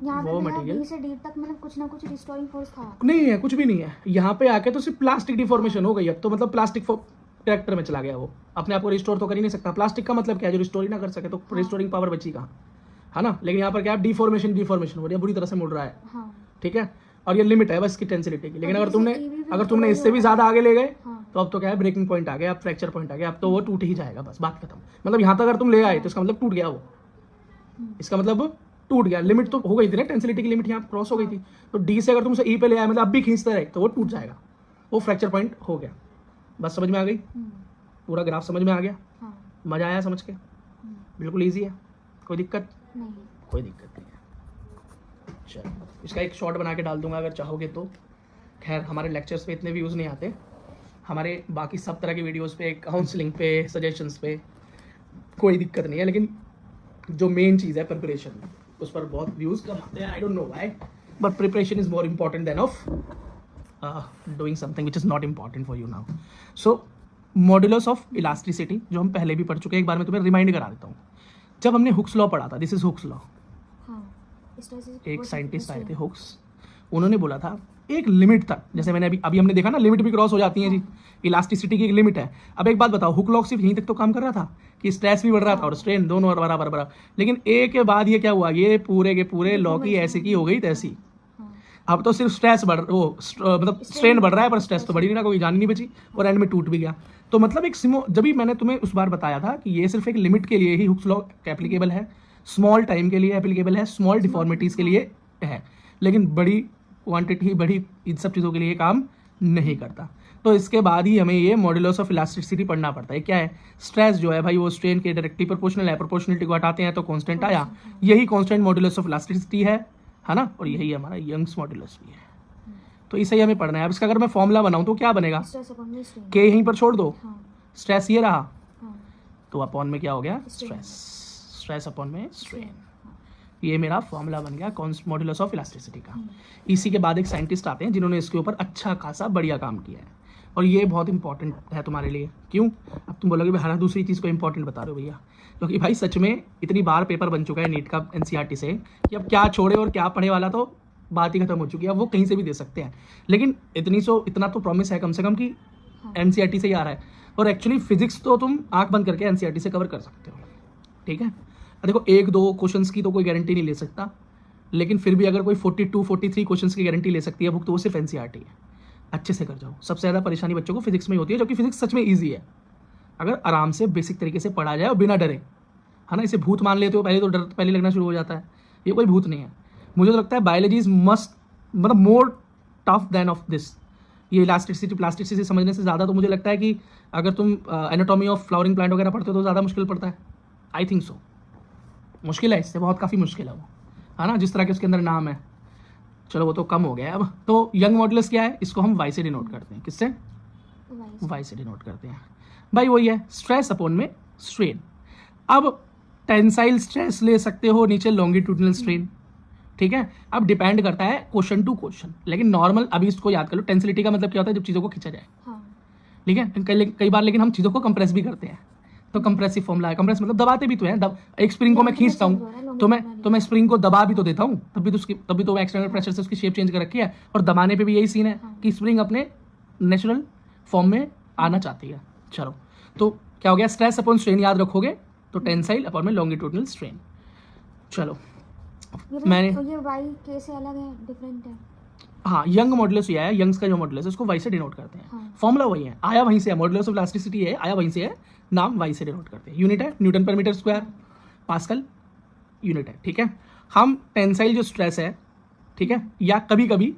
यहाँ वो पे मटेरियल डी से डी तक मतलब कुछ ना कुछ रिस्टोरिंग फोर्स था। नहीं है, कुछ भी नहीं है। यहाँ पे आके तो सिर्फ प्लास्टिक डिफॉर्मेशन हो गई। अब तो मतलब प्लास्टिक कैरेक्टर में चला गया, वो अपने आप को रिस्टोर तो कर ही नहीं सकता। प्लास्टिक का मतलब क्या है? जो रिस्टोर ही ना कर सके, तो रिस्टोरिंग पावर बची कहाँ, है ना? लेकिन यहाँ पर क्या है? डिफॉर्मेशन हो रही है, बुरी तरह से मुड़ रहा है। हाँ। ठीक है, और ये लिमिट है बस की टेंसिलिटी की। लेकिन और अगर तुमने इससे भी ज्यादा आगे ले गए, हाँ। तो अब तो क्या है? ब्रेकिंग पॉइंट आ गया, अब फ्रैक्चर पॉइंट आ गया, अब तो वो टूट ही जाएगा। बस बात खत्म। मतलब यहाँ तक अगर तुम ले आए तो इसका मतलब टूट गया वो, इसका मतलब टूट गया। लिमिट तो हो गई थी ना, टेंसिलिटी की लिमिट यहाँ क्रॉस हो गई थी। तो डी से अगर तुमसे ई पे ले आए, मतलब अब भी खींचते रहे, तो वो टूट जाएगा, वो फ्रैक्चर पॉइंट हो गया। बस समझ में आ गई? पूरा ग्राफ समझ में आ गया? हाँ। मजा आया समझ के? बिल्कुल ईजी है, कोई दिक्कत? नहीं। कोई दिक्कत नहीं है। चलो, इसका एक शॉर्ट बना के डाल दूंगा अगर चाहोगे तो। खैर, हमारे लेक्चर्स पे इतने व्यूज़ नहीं आते, हमारे बाकी सब तरह की वीडियोस पे, काउंसलिंग पे, सजेशंस पे कोई दिक्कत नहीं है। लेकिन जो मेन चीज़ है प्रिपरेशन, उस पर बहुत व्यूज़ कम आते हैं। I don't know why, but preparation is more important than of doing something which is not important for you now. So modulus of elasticity, जो हम पहले भी पढ़ चुके हैं, एक बार मैं तुम्हें रिमाइंड करा देता हूँ। जब हमने हुक्स लॉ पढ़ा था, दिस इज हुक्स लॉ, एक साइंटिस्ट आए थे हुक्स, उन्होंने बोला था एक लिमिट तक, जैसे मैंने अभी हमने देखा ना, लिमिट भी क्रॉस हो जाती है जी, इलास्टिसिटी की एक लिमिट है। अब एक बात बताओ, हुक लॉ सिर्फ यहीं तक तो काम कर रहा था कि स्ट्रेस भी बढ़ रहा था और स्ट्रेन दोनों और बराबर बराबर, लेकिन एक के बाद ये क्या हुआ? ये पूरे के पूरे लॉ की ऐसी की हो गई तैसी। अब तो सिर्फ स्ट्रेस मतलब स्ट्रेन बढ़ रहा है, पर स्ट्रेस तो बढ़ी नहीं रहा, कोई जान नहीं बची, और एंड में टूट भी गया। तो मतलब एक जब भी मैंने तुम्हें उस बार बताया था कि ये सिर्फ एक लिमिट के लिए ही हुक्स लॉ एप्लीकेबल है, स्मॉल टाइम के लिए एप्लीकेबल है, स्मॉल डिफॉर्मिटीज के लिए है, लेकिन बड़ी क्वांटिटी, बड़ी इन सब चीज़ों के लिए काम नहीं करता। तो इसके बाद ही हमें ये मॉड्यूलस ऑफ इलास्टिसिटी पढ़ना पड़ता है। क्या है? स्ट्रेस जो है भाई, वो स्ट्रेन के डायरेक्टली प्रोपोर्शनल है, प्रोपोर्शनलिटी को हटाते हैं तो कांस्टेंट आया, यही कांस्टेंट मॉड्यूलस ऑफ इलास्टिसिटी है ना? और यही हमारा यंग्स मॉड्यूलस भी है। तो इसे ही हमें पढ़ना है। अब इसका अगर मैं फॉर्मूला बनाऊं तो क्या बनेगा? के यहीं पर छोड़ दो, स्ट्रेस ये रहा, तो अपॉन में क्या हो गया? स्ट्रेस, स्ट्रेस अपॉन में स्ट्रेन। ये मेरा फॉर्मूला बन गया मॉड्यूलस ऑफ इलास्टिसिटी का। इसी के बाद एक साइंटिस्ट आते हैं जिन्होंने इसके ऊपर अच्छा खासा बढ़िया काम किया है, और ये बहुत इंपॉर्टेंट है तुम्हारे लिए। क्यों? अब तुम बोलोगे भाई हर दूसरी चीज़ को इंपॉर्टेंट बता रहे हो भैया, क्योंकि भाई सच में इतनी बार पेपर बन चुका है नीट का एनसीईआरटी से कि अब क्या छोड़े और क्या पढ़े वाला तो बात ही खत्म हो चुकी है। अब वो कहीं से भी दे सकते हैं, लेकिन इतना तो प्रॉमिस है कम से कम कि एनसीईआरटी से ही आ रहा है। और एक्चुअली फिजिक्स तो तुम आंख बंद करके एनसीईआरटी से कवर कर सकते हो, ठीक है? देखो, एक दो क्वेश्चंस की तो कोई गारंटी नहीं ले सकता, लेकिन फिर भी अगर कोई 42-43 क्वेश्चंस की गारंटी ले सकती है बुक, तो वो सिर्फ एनसीईआरटी है। अच्छे से कर जाओ। सबसे ज़्यादा परेशानी बच्चों को फिजिक्स में ही होती है, जबकि फिजिक्स सच में ईजी है अगर आराम से बेसिक तरीके से पढ़ा जाए और बिना डरे, है ना? इसे भूत मान लेते हो पहले, तो डर पहले लगना शुरू हो जाता है। ये कोई भूत नहीं है। मुझे तो लगता है बायोलॉजी इज मतलब more tough than of this. ये इलास्टिसिटी प्लास्टिसिटी समझने से ज़्यादा तो मुझे लगता है कि अगर तुम एनाटॉमी ऑफ फ्लावरिंग प्लांट वगैरह पढ़ते हो तो ज़्यादा मुश्किल पड़ता है। I think so. मुश्किल है, इससे बहुत काफ़ी मुश्किल है वो, है ना? जिस तरह के उसके अंदर नाम है। चलो वो तो कम हो गया। अब तो यंग मॉडुलस क्या है? इसको हम वाई से डिनोट करते हैं। किससे? वाई से डिनोट करते हैं भाई। वही है, स्ट्रेस अपॉन में स्ट्रेन। अब टेंसाइल स्ट्रेस ले सकते हो, नीचे लॉन्गिट्यूडिनल स्ट्रेन, ठीक है? अब डिपेंड करता है क्वेश्चन टू क्वेश्चन, लेकिन नॉर्मल अभी इसको याद कर लो। टेंसिलिटी का मतलब क्या होता है? जब चीज़ों को खींचा जाए, ठीक है? कई बार लेकिन हम चीज़ों को कंप्रेस भी करते हैं, तो कंप्रेसिव फॉर्मूला है। कंप्रेस मतलब दबाते भी तो हैं। एक स्प्रिंग को मैं खींचता हूँ तो मैं स्प्रिंग को दबा भी तो देता हूँ, तभी तो एक्सटर्नल प्रेशर से उसकी शेप चेंज कर रखी है। और दबाने पे भी यही सीन है कि स्प्रिंग अपने नेचुरल फॉर्म में आना चाहती है। चलो, तो क्या हो गया? स्ट्रेस अपॉन स्ट्रेन याद रखोगे तो टेंसाइल अपॉन में लॉन्गिट्यूडिनल स्ट्रेन। चलो, मैंने ये वाई के से अलग है, डिफरेंट है। हाँ, यंग मॉडुलस ये है, यंग्स का जो मॉडुलस है उसको वाई से डिनोट करते हैं। फॉर्मूला वही है, आया वहीं से है। मॉडुलस ऑफ इलास्टिसिटी है, आया वहीं से है, नाम वाई से डिनोट करते हैं। यूनिट है न्यूटन पर मीटर स्क्वायर, पास्कल यूनिट है, ठीक है? हम टेंसाइल जो स्ट्रेस है, ठीक है, या कभी कभी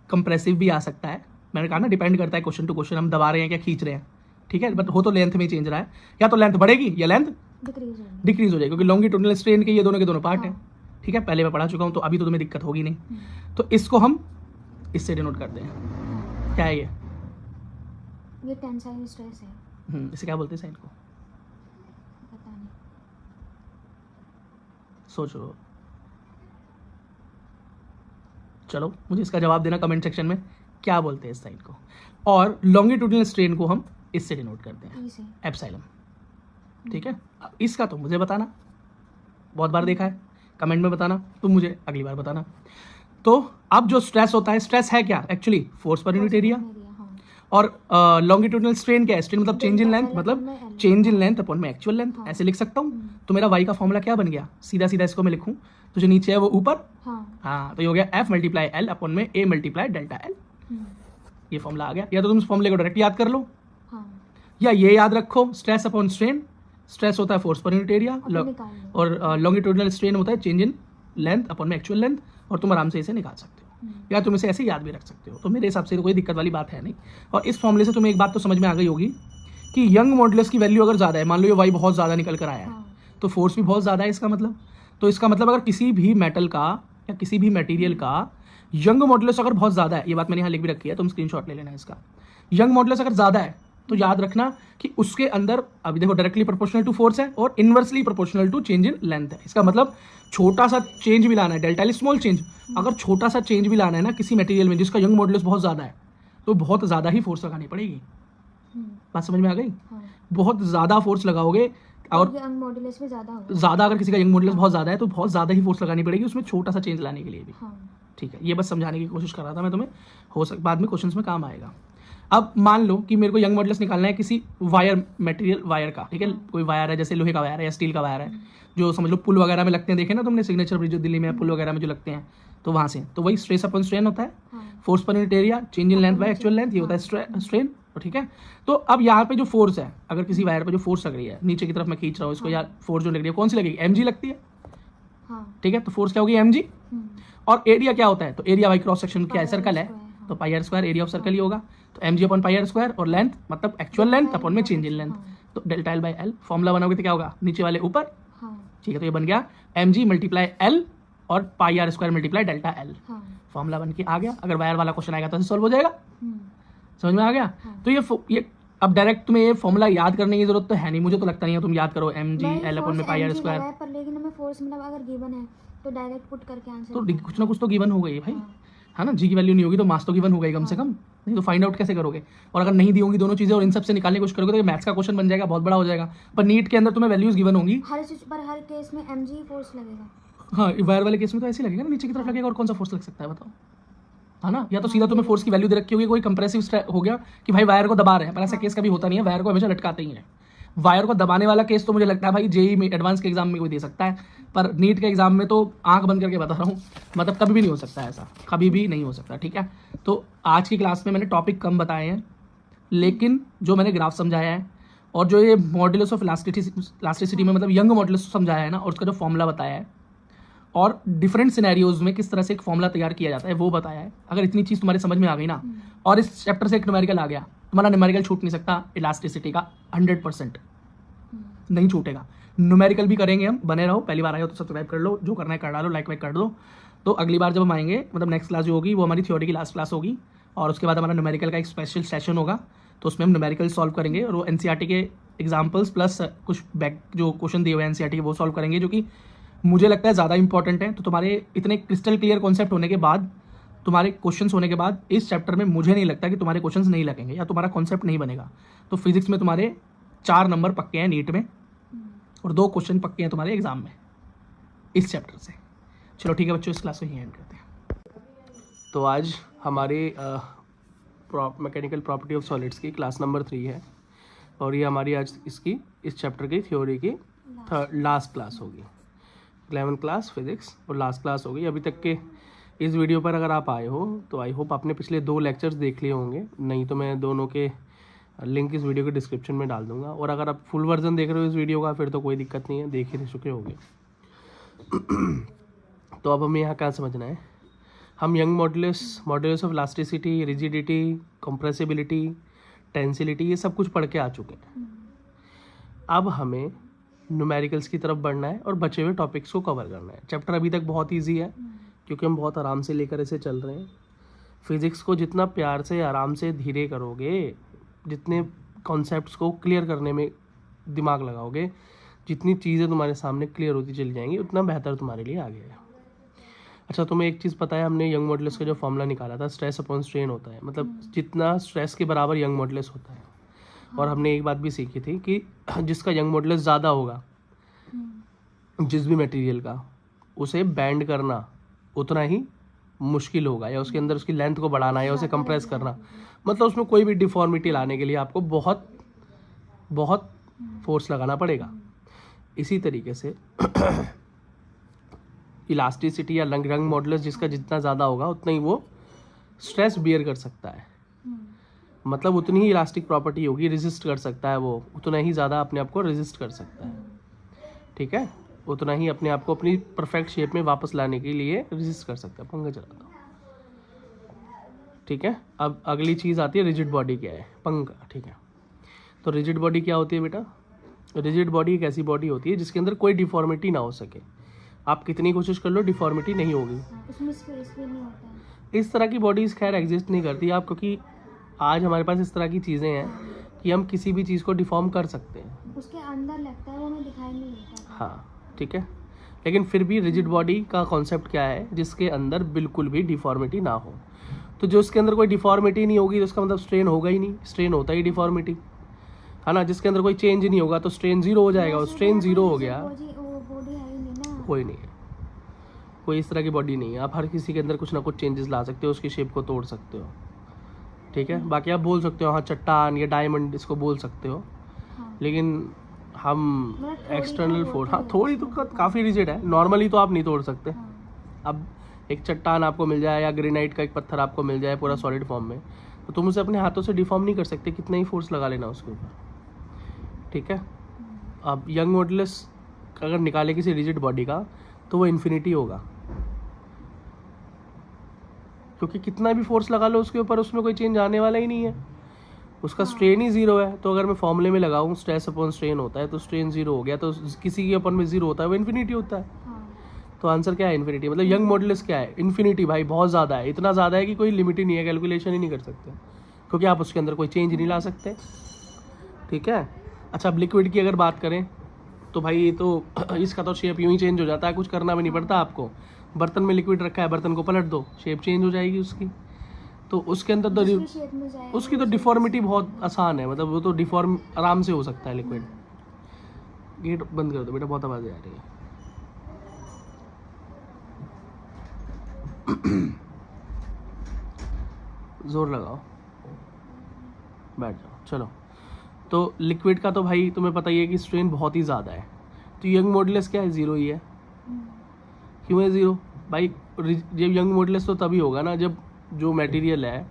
कंप्रेसिव भी आ सकता है। मैंने कहा ना, डिपेंड करता है क्वेश्चन टू क्वेश्चन, हम दबा रहे हैं क्या खींच रहे हैं, ठीक है, बट हो तो लेंथ में चेंज रहा है, या तो लेंथ बढ़ेगी या लेंथ डिक्रीज हो जाएगी, क्योंकि लॉन्गिट्यूडिनल स्ट्रेन के ये दोनों के दोनों पार्ट हैं। ठीक है, पहले मैं पढ़ा चुका हूँ, तो अभी तो तुम्हें दिक्कत होगी नहीं। तो इसको हम इससे डिनोट करते हैं। क्या है ये टेंसाइल स्ट्रेस है। इसे क्या बोलते हैं साइन को? पता नहीं। सोचो, चलो मुझे इसका जवाब देना कमेंट सेक्शन में, क्या बोलते हैं इस साइन को। और लॉन्गिट्यूडिनल स्ट्रेन को हम इससे डिनोट करते हैं, एप्सिलॉन। ठीक है, अब इसका तो मुझे बताना, बहुत बार देखा है, कमेंट में बताना, तुम मुझे अगली बार बताना। तो अब जो स्ट्रेस होता है, स्ट्रेस है क्या actually? Force per unit area. और लॉन्गिट्यूडिनल स्ट्रेन क्या है? स्ट्रेन मतलब चेंज इन लेंथ, मतलब चेंज इन लेंथ अपॉन में एक्चुअल लेंथ। ऐसे लिख सकता हूँ। तो मेरा वाई का फॉर्मूला क्या बन गया? सीधा सीधा इसको मैं लिखूँ तो जो नीचे है वो ऊपर, हाँ, तो ये हो गया एफ मल्टीप्लाई एल अपॉन में ए मल्टीप्लाई डेल्टा एल। ये फॉर्मूला आ गया। या तो तुम इस फॉर्मूले को डायरेक्ट याद कर लो, या ये याद रखो, स्ट्रेस अपॉन स्ट्रेन। स्ट्रेस होता है फोर्स पर यूनिट एरिया, और लॉन्गिट्यूडिनल स्ट्रेन होता है चेंज इन लेंथ अपॉन में एक्चुअल लेंथ। और तुम आराम से इसे निकाल सकते हो, या तुम इसे ऐसे याद भी रख सकते हो। तो मेरे हिसाब से तो कोई दिक्कत वाली बात है नहीं। और इस फॉर्मूले से तुम्हें एक बात तो समझ में आ गई होगी कि यंग मॉडुलस की वैल्यू अगर ज़्यादा है, मान लो ये वाई बहुत ज़्यादा निकल कर आया है, तो फोर्स भी बहुत ज़्यादा है इसका मतलब। तो इसका मतलब अगर किसी भी मेटल का या किसी भी मटेरियल का यंग मॉडुलस अगर बहुत ज़्यादा है, ये बात मैंने यहाँ लिख भी रखी है, तुम स्क्रीनशॉट ले लेना इसका। यंग मॉडुलस अगर ज़्यादा है तो याद रखना कि उसके अंदर, अभी देखो, डायरेक्टली प्रोपोर्शनल टू फोर्स है और inversely proportional to change in length है। इसका मतलब छोटा सा चेंज भी लाना है, डेल्टा एल स्मॉल चेंज, अगर छोटा सा चेंज भी लाना है ना किसी मटेरियल में जिसका यंग मॉडुलस बहुत ज़्यादा है, तो बहुत ज़्यादा ही फोर्स लगानी पड़ेगी। बात समझ में आ गई? बहुत ज़्यादा फोर्स लगाओगे, और यंग मॉडुलस भी ज़्यादा, अगर किसी का यंग मॉडुलस बहुत ज़्यादा है तो बहुत ज़्यादा ही फोर्स लगानी पड़ेगी उसमें छोटा सा चेंज लाने के लिए भी। ठीक है, ये बस समझाने की कोशिश कर रहा था मैं तुम्हें, हो सकता बाद में क्वेश्चंस में काम आएगा। अब मान लो कि मेरे को यंग मॉडुलस निकालना है किसी वायर मटेरियल, वायर का। ठीक है, कोई वायर है, जैसे लोहे का वायर है या स्टील का वायर है, जो समझ लो पुल वगैरह में लगते हैं, देखे ना तुमने सिग्नेचर ब्रिज जो दिल्ली में पुल वगैरह में जो लगते हैं, तो वहाँ से, तो वही स्ट्रेस अपॉन स्ट्रेन होता है, force per unit area, change in length by actual length, ये होता है स्ट्रेन। ठीक है, तो अब यहाँ पे जो फोर्स है, अगर किसी वायर पे जो फोर्स लग रही है, नीचे की तरफ मैं खींच रहा हूँ इसको, या फोर्स जो लग रही है कौन सी लगेगी? mg लगती है। ठीक है, तो फोर्स क्या होगी? mg। और एरिया क्या होता है? तो एरिया बाई क्रॉस सेक्शन क्या है? सर्कल है, तो pi r square area of circle ही होगा। तो mg upon pi r square, और लेंथ मतलब एक्चुअल लेंथ अपॉन में चेंज इन लेंथ, तो delta L by L. Formula बनाओगे तो क्या होगा? नीचे वाले ऊपर। ठीक है, तो ये बन गया mg मल्टीप्लाई एल और pi r square multiply delta L. Formula बन के आ गया। अगर वायर वाला क्वेश्चन आएगा तो सॉल्व हो जाएगा। समझ में आ गया? तो ये अब डायरेक्ट तुम्हें ये फॉर्मूला याद करने की जरूरत तो है नहीं, मुझे तो लगता नहीं है तुम याद करो mg एल अपॉन में पाई आर स्क्वायर। पर लेकिन हमें फोर्स मतलब अगर गिवन है तो डायरेक्ट पुट करके आंसर, तो कुछ ना कुछ तो गिवन हो गई भाई, है ना? जी की वैल्यू नहीं होगी तो मास तो गिवन हो गई कम से कम, नहीं तो फाइंड आउट कैसे करोगे? और अगर नहीं दी होंगी दोनों चीजें और इन सब से निकालने की कोशिश करोगे तो मैथ्स का क्वेश्चन बन जाएगा, बहुत बड़ा हो जाएगा। पर नीट के अंदर तुम्हें वैल्यूज गिवन होंगी, हर केस में mg फोर्स लगेगा। हाँ, वायर वाले केस में तो ऐसे लगेगा ना, नीचे की तरफ लगेगा, और कौन सा फोर्स लग सकता है बताओ, है ना? या तो सीधा तुम्हें फोर्स की वैल्यू दे रखी होगी, कोई कंप्रेसिव हो गया कि भाई वायर को दबा रहे हैं, पर ऐसा केस कभी होता नहीं है, वायर को हमेशा लटकाते ही है। वायर को दबाने वाला केस तो मुझे लगता है भाई जेई में, एडवांस के एग्जाम में कोई दे सकता है, पर नीट के एग्जाम में तो आंख बंद करके बता रहा हूँ, मतलब कभी भी नहीं हो सकता ऐसा, कभी भी नहीं हो सकता। ठीक है, तो आज की क्लास में मैंने टॉपिक कम बताए हैं, लेकिन जो मैंने ग्राफ समझाया है और जो ये मॉडुलस ऑफ इलास्टिसिटी में मतलब यंग मॉडुलस समझाया है ना, और उसका जो फॉर्मूला बताया है, और डिफरेंट सिनेरियोज में किस तरह से एक फॉर्मूला तैयार किया जाता है वो बताया है। अगर इतनी चीज़ तुम्हारे समझ में आ गई ना, और इस चैप्टर से एक न्यूमेरिकल आ गया, तुम्हारा न्यूमेरिकल छूट नहीं सकता इलास्टिसिटी का, 100% नहीं छूटेगा। न्यूमेरिकल भी करेंगे हम, बने रहो। पहली बार आए हो तो सब्सक्राइब कर लो, जो करना है कर डालो, लाइक वाइक कर दो। तो अगली बार जब हम आएंगे, मतलब नेक्स्ट क्लास जो होगी वो हमारी थ्योरी की लास्ट क्लास होगी, और उसके बाद हमारा न्यूमेरिकल का एक स्पेशल सेशन होगा, तो उसमें हम न्यूमेरिकल सॉल्व करेंगे, और वो एनसीईआरटी के एग्जाम्पल्स प्लस कुछ बैक जो क्वेश्चन दिए हुए हैं एनसीईआरटी के वो सॉल्व करेंगे, जो कि मुझे लगता है ज़्यादा इंपॉर्टेंट है। तो तुम्हारे इतने क्रिस्टल क्लियर कॉन्सेप्ट होने के बाद, तुम्हारे क्वेश्चंस होने के बाद, इस चैप्टर में मुझे नहीं लगता कि तुम्हारे क्वेश्चंस नहीं लगेंगे या तुम्हारा कॉन्सेप्ट नहीं बनेगा। तो फिजिक्स में तुम्हारे 4 नंबर पक्के हैं नीट में, और 2 क्वेश्चन पक्के हैं तुम्हारे एग्जाम में इस चैप्टर से। चलो ठीक है बच्चों, इस क्लास को यहीं एंड करते हैं। तो आज हमारे मैकेनिकल प्रॉपर्टी ऑफ सॉलिड्स की क्लास नंबर 3 है, और ये हमारी आज इस चैप्टर की थ्योरी की लास्ट क्लास होगी। 11th क्लास फिजिक्स और लास्ट क्लास होगी। अभी तक के इस वीडियो पर अगर आप आए हो तो आई होप आपने पिछले 2 लेक्चर्स देख लिए होंगे, नहीं तो मैं दोनों के लिंक इस वीडियो के डिस्क्रिप्शन में डाल दूंगा। और अगर आप फुल वर्जन देख रहे हो इस वीडियो का फिर तो कोई दिक्कत नहीं है, देख ही चुके होंगे। तो अब हमें यहाँ क्या समझना है, हम Young modulus of elasticity, rigidity, compressibility, tensility, ये सब कुछ पढ़ के आ चुके हैं। अब हमें न्यूमेरिकल्स की तरफ बढ़ना है और बचे हुए टॉपिक्स को कवर करना है। चैप्टर अभी तक बहुत ईजी है क्योंकि हम बहुत आराम से लेकर इसे चल रहे हैं। फिज़िक्स को जितना प्यार से, आराम से, धीरे करोगे, जितने कॉन्सेप्ट्स को क्लियर करने में दिमाग लगाओगे, जितनी चीज़ें तुम्हारे सामने क्लियर होती चली जाएंगी, उतना बेहतर तुम्हारे लिए आगे है। अच्छा, तुम्हें एक चीज़ पता है, हमने यंग मॉडुलस का जो फॉर्मूला निकाला था, स्ट्रेस अपॉन स्ट्रेन होता है, मतलब जितना स्ट्रेस के बराबर यंग मॉडुलस होता है। और हमने एक बात भी सीखी थी कि जिसका यंग मॉडुलस ज़्यादा होगा जिस भी मटेरियल का, उसे बैंड करना उतना ही मुश्किल होगा, या उसके अंदर उसकी लेंथ को बढ़ाना या उसे कंप्रेस करना, मतलब उसमें कोई भी डिफॉर्मिटी लाने के लिए आपको बहुत बहुत फोर्स लगाना पड़ेगा। इसी तरीके से इलास्टिसिटी या यंग मॉडुलस जिसका जितना ज़्यादा होगा उतना ही वो स्ट्रेस बियर कर सकता है, मतलब उतनी ही इलास्टिक प्रॉपर्टी होगी, रेजिस्ट कर सकता है वो, उतना ही ज़्यादा अपने आप को रेजिस्ट कर सकता है, ठीक है, उतना ही अपने आप को अपनी परफेक्ट शेप में वापस लाने के लिए रेजिस्ट कर सकता है। पंखा चलाता हूँ, ठीक है। अब अगली चीज़ आती है रिजिड बॉडी क्या है, पंखा, ठीक है। तो रिजिड बॉडी क्या होती है बेटा? रिजिड बॉडी एक ऐसी बॉडी होती है जिसके अंदर कोई डिफॉर्मिटी ना हो सके। आप कितनी कोशिश कर लो, डिफॉर्मिटी नहीं होगी। उसमें स्पेस भी नहीं होता है। इस तरह की बॉडीज़ खैर एग्जिस्ट नहीं करती आप, क्योंकि आज हमारे पास इस तरह की चीज़ें हैं कि हम किसी भी चीज़ को डिफॉर्म कर सकते हैं। उसके अंदर लगता है, वो हमें दिखाई नहीं देता। हाँ, ठीक है, लेकिन फिर भी रिजिड बॉडी का कॉन्सेप्ट क्या है? जिसके अंदर बिल्कुल भी डिफॉर्मिटी ना हो। तो जो उसके अंदर कोई डिफॉर्मिटी नहीं होगी तो उसका मतलब स्ट्रेन होगा ही नहीं, स्ट्रेन होता ही डिफॉर्मिटी है ना। जिसके अंदर कोई चेंज नहीं होगा तो स्ट्रेन जीरो हो जाएगा, और स्ट्रेन जीरो हो गया, बॉडी है ही नहीं ना, कोई नहीं है, कोई इस तरह की बॉडी नहीं है। आप हर किसी के अंदर कुछ ना कुछ चेंजेस ला सकते हो, उसकी शेप को तोड़ सकते हो, ठीक है। बाकी आप बोल सकते हो हाँ चट्टान या डायमंड, इसको बोल सकते हो, लेकिन हम एक्सटर्नल फोर्स, हाँ थोड़ी तो काफ़ी रिजिड है, नॉर्मली तो आप नहीं तोड़ सकते। अब एक चट्टान आपको मिल जाए या ग्रेनाइट का एक पत्थर आपको मिल जाए पूरा सॉलिड फॉर्म में, तो तुम उसे अपने हाथों से डिफॉर्म नहीं कर सकते, कितना ही फोर्स लगा लेना उसके ऊपर, ठीक है। अब यंग मॉडुलस अगर निकाले किसी रिजिड बॉडी का तो वो इन्फिनिटी होगा, क्योंकि कितना भी फोर्स लगा लो उसके ऊपर, उसमें कोई चेंज आने वाला ही नहीं है, उसका स्ट्रेन ही जीरो है। तो अगर मैं फॉर्मूले में लगाऊं स्ट्रेस अपॉन स्ट्रेन होता है, तो स्ट्रेन जीरो हो गया, तो किसी के अपन में जीरो होता है वो इन्फिनिटी होता है। तो आंसर क्या है? इन्फिनिटी। मतलब यंग मॉडुलस क्या है? इन्फिनिटी भाई, बहुत ज़्यादा है, इतना ज़्यादा है कि कोई लिमिट ही नहीं है, कैलकुलेशन ही नहीं कर सकते, क्योंकि आप उसके अंदर कोई चेंज नहीं ला सकते, ठीक है। अच्छा, अब लिक्विड की अगर बात करें तो भाई ये तो इसका तो शेप यूँ ही चेंज हो जाता है, कुछ करना भी नहीं पड़ता आपको। बर्तन में लिक्विड रखा है, बर्तन को पलट दो, शेप चेंज हो जाएगी उसकी। तो उसके अंदर तो उसकी तो डिफॉर्मिटी बहुत आसान है, मतलब वो तो डिफॉर्म आराम से हो सकता है लिक्विड। गेट बंद कर दो बेटा, बहुत आवाज़ें आ रही है। जोर लगाओ, बैठ जाओ, चलो। तो लिक्विड का तो भाई तुम्हें पता ही है कि स्ट्रेन बहुत ही ज़्यादा है, तो यंग मॉडुलस क्या है? ज़ीरो ही है। क्यों है ज़ीरो भाई? जब यंग मॉडुलस तो तभी होगा ना जब जो मटेरियल है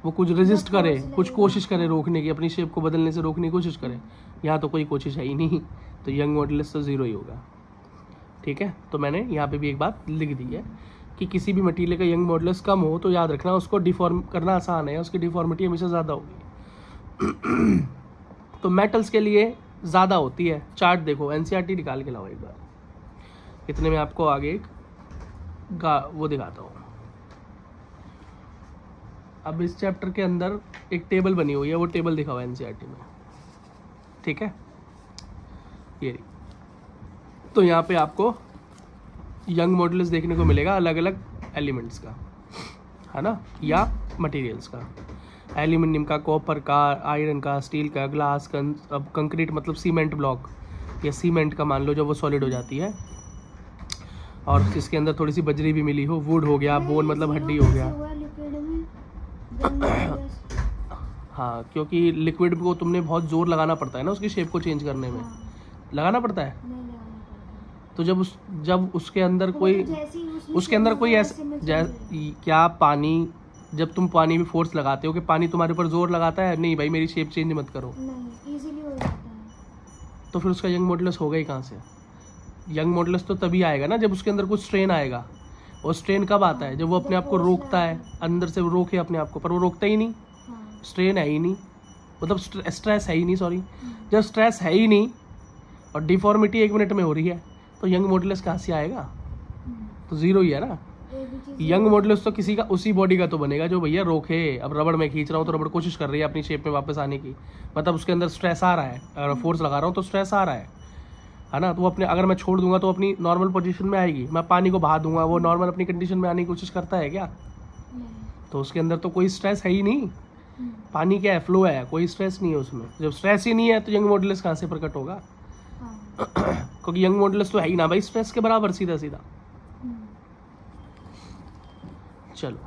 वो कुछ रेजिस्ट करे, कुछ कोशिश करे रोकने की, अपनी शेप को बदलने से रोकने की कोशिश करे। यहाँ तो कोई कोशिश है ही नहीं, तो यंग मॉडुलस तो ज़ीरो ही होगा, ठीक है। तो मैंने यहाँ पे भी एक बात लिख दी है कि किसी भी मटेरियल का यंग मॉडुलस कम हो तो याद रखना उसको डिफॉर्म करना आसान है, उसकी डिफॉर्मिटी हमेशा ज़्यादा होगी। तो मेटल्स के लिए ज़्यादा होती है। चार्ट देखो, एनसीईआरटी निकाल के लाओ एक बार, इतने में आपको आगे एक वो दिखाता हूँ। अब इस चैप्टर के अंदर एक टेबल बनी हुई है, वो टेबल दिखाओ एनसीईआरटी में, ठीक है, ये। तो यहाँ पे आपको यंग मॉडुलस देखने को मिलेगा अलग अलग एलिमेंट्स का, है ना, या मटेरियल्स का। एल्यूमिनियम का, कॉपर का, आयरन का, स्टील का, ग्लास का। अब कंक्रीट मतलब सीमेंट ब्लॉक या सीमेंट का मान लो जब वो सॉलिड हो जाती है, और इसके अंदर थोड़ी सी बजरी भी मिली हो, वुड हो गया, बोन मतलब हड्डी हो गया। हाँ, क्योंकि लिक्विड को तुमने बहुत जोर लगाना पड़ता है ना उसकी शेप को चेंज करने में, लगाना पड़ता है। तो जब उसके अंदर कोई ऐसा क्या पानी, जब तुम पानी में फोर्स लगाते हो कि पानी तुम्हारे ऊपर जोर लगाता है? नहीं भाई, मेरी शेप चेंज मत करो, नहीं, इजीली हो जाता है। तो फिर उसका यंग मॉडुलस होगा ही कहाँ से? यंग मॉडुलस तो तभी आएगा ना जब उसके अंदर कुछ स्ट्रेन आएगा। और स्ट्रेन कब आता है? जब वो अपने आप को रोकता है, अंदर से वो रोके अपने आप को, पर वो रोकता ही नहीं, स्ट्रेन है ही नहीं, मतलब स्ट्रेस है ही नहीं, सॉरी, जब स्ट्रेस है ही नहीं और डिफॉर्मिटी 1 मिनट में हो रही है तो यंग मॉडुलस कहाँ से आएगा? तो जीरो ही है ना। यंग मॉडुलस तो किसी का उसी बॉडी का तो बनेगा जो भैया रोके। अब रबड़ में खींच रहा हूँ तो रबड़ कोशिश कर रही है अपनी शेप में वापस आने की, मतलब उसके अंदर स्ट्रेस आ रहा है, अगर फोर्स लगा रहा हूँ तो स्ट्रेस आ रहा है ना। तो वो अपने, अगर मैं छोड़ दूंगा तो अपनी नॉर्मल पोजीशन में आएगी। मैं पानी को बहा दूंगा, वो नॉर्मल अपनी कंडीशन में आने की कोशिश करता है क्या? तो उसके अंदर तो कोई स्ट्रेस है ही नहीं। पानी क्या है? फ्लो है, कोई स्ट्रेस नहीं है उसमें। जब स्ट्रेस ही नहीं है तो यंग मॉडुलस कहाँ से प्रकट होगा? क्योंकि यंग मॉडुलस तो है ही ना भाई स्ट्रेस के बराबर, सीधा सीधा। चलो,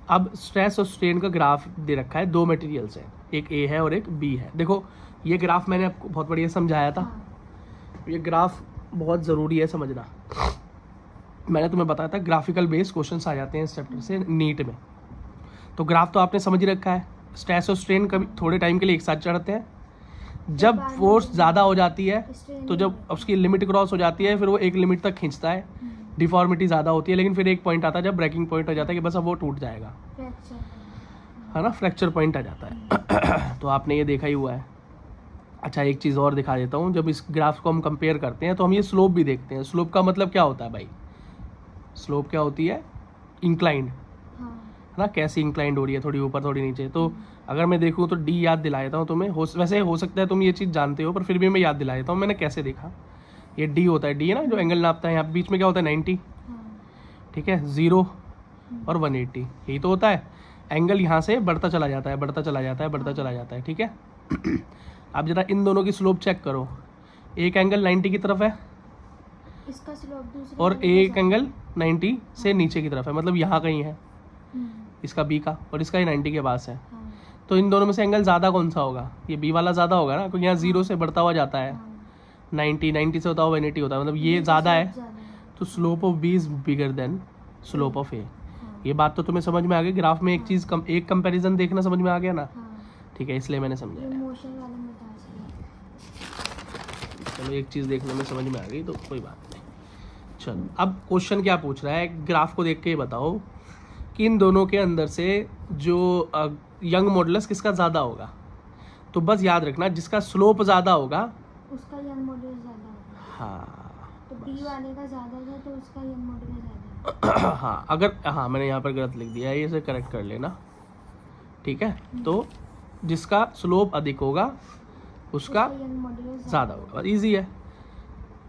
अब स्ट्रेस और स्ट्रेन का ग्राफ दे रखा है, 2 मटेरियल्स है, एक ए है और एक बी है। देखो ये ग्राफ मैंने आपको बहुत बढ़िया समझाया था। ये ग्राफ बहुत ज़रूरी है समझना। मैंने तुम्हें बताया था ग्राफिकल बेस्ड क्वेश्चंस आ जाते हैं इस चैप्टर से नीट में। तो ग्राफ तो आपने समझ ही रखा है। स्ट्रेस और स्ट्रेन कभी थोड़े टाइम के लिए एक साथ चढ़ते हैं, जब फोर्स ज़्यादा हो जाती है तो जब उसकी लिमिट क्रॉस हो जाती है फिर वो एक लिमिट तक खींचता है, डिफॉर्मिटी ज़्यादा होती है, लेकिन फिर एक पॉइंट आता है जब ब्रेकिंग पॉइंट हो जाता है कि बस अब वो टूट जाएगा, है ना, फ्रैक्चर पॉइंट आ जाता है। तो आपने ये देखा ही हुआ है। अच्छा, एक चीज़ और दिखा देता हूँ। जब इस ग्राफ को हम कंपेयर करते हैं तो हम ये स्लोप भी देखते हैं। स्लोप का मतलब क्या होता है भाई? स्लोप क्या होती है? इंक्लाइंड, है ना, कैसी इंक्लाइंड हो रही है, थोड़ी ऊपर थोड़ी नीचे। तो अगर मैं देखूँ तो डी याद दिला देता हूँ तुम्हें। वैसे हो सकता है तुम ये चीज़ जानते हो, पर फिर भी मैं याद दिला देता हूँ मैंने कैसे देखा। ये डी होता है, डी है ना जो एंगल नापता है। यहाँ बीच में क्या होता है? 90, ठीक है, 0 और 180, यही तो होता है। एंगल यहाँ से बढ़ता चला जाता है, बढ़ता चला जाता है, बढ़ता चला जाता है, ठीक है। अब जरा इन दोनों की स्लोप चेक करो। एक एंगल 90 की तरफ है इसका स्लोप दूसरे और एक एंगल 90 से नीचे की तरफ है, मतलब यहाँ कहीं है इसका बी का, और इसका ही 90 के पास है। तो इन दोनों में से एंगल ज़्यादा कौन सा होगा? ये बी वाला ज़्यादा होगा ना, क्योंकि यहाँ 0 से बढ़ता हुआ जाता है, 90 से होता हुआ 180 होता है, मतलब ये ज़्यादा है। तो slope of B is bigger than slope of A. ये बात तो तुम्हें समझ में आ गई। ग्राफ में एक चीज़ एक कंपैरिजन देखना समझ में आ गया ना? ठीक है, इसलिए मैंने समझाया। चलो, एक चीज़ देखने में समझ में आ गई तो कोई बात नहीं। चलो, अब क्वेश्चन क्या पूछ रहा है, ग्राफ को देख के बताओ कि इन दोनों के अंदर से जो यंग मॉडुलस किसका ज़्यादा होगा। तो बस याद रखना, जिसका स्लोप ज़्यादा होगा उसका यंग मॉडुलस ज़्यादा होगा। हाँ, तो बी वाले का ज़्यादा था तो उसका यंग मॉडुलस ज़्यादा। हाँ, अगर हाँ मैंने यहाँ पर गलत लिख दिया है, इसे करेक्ट कर लेना, ठीक है। तो जिसका स्लोप अधिक होगा उसका ज़्यादा होगा, इजी है।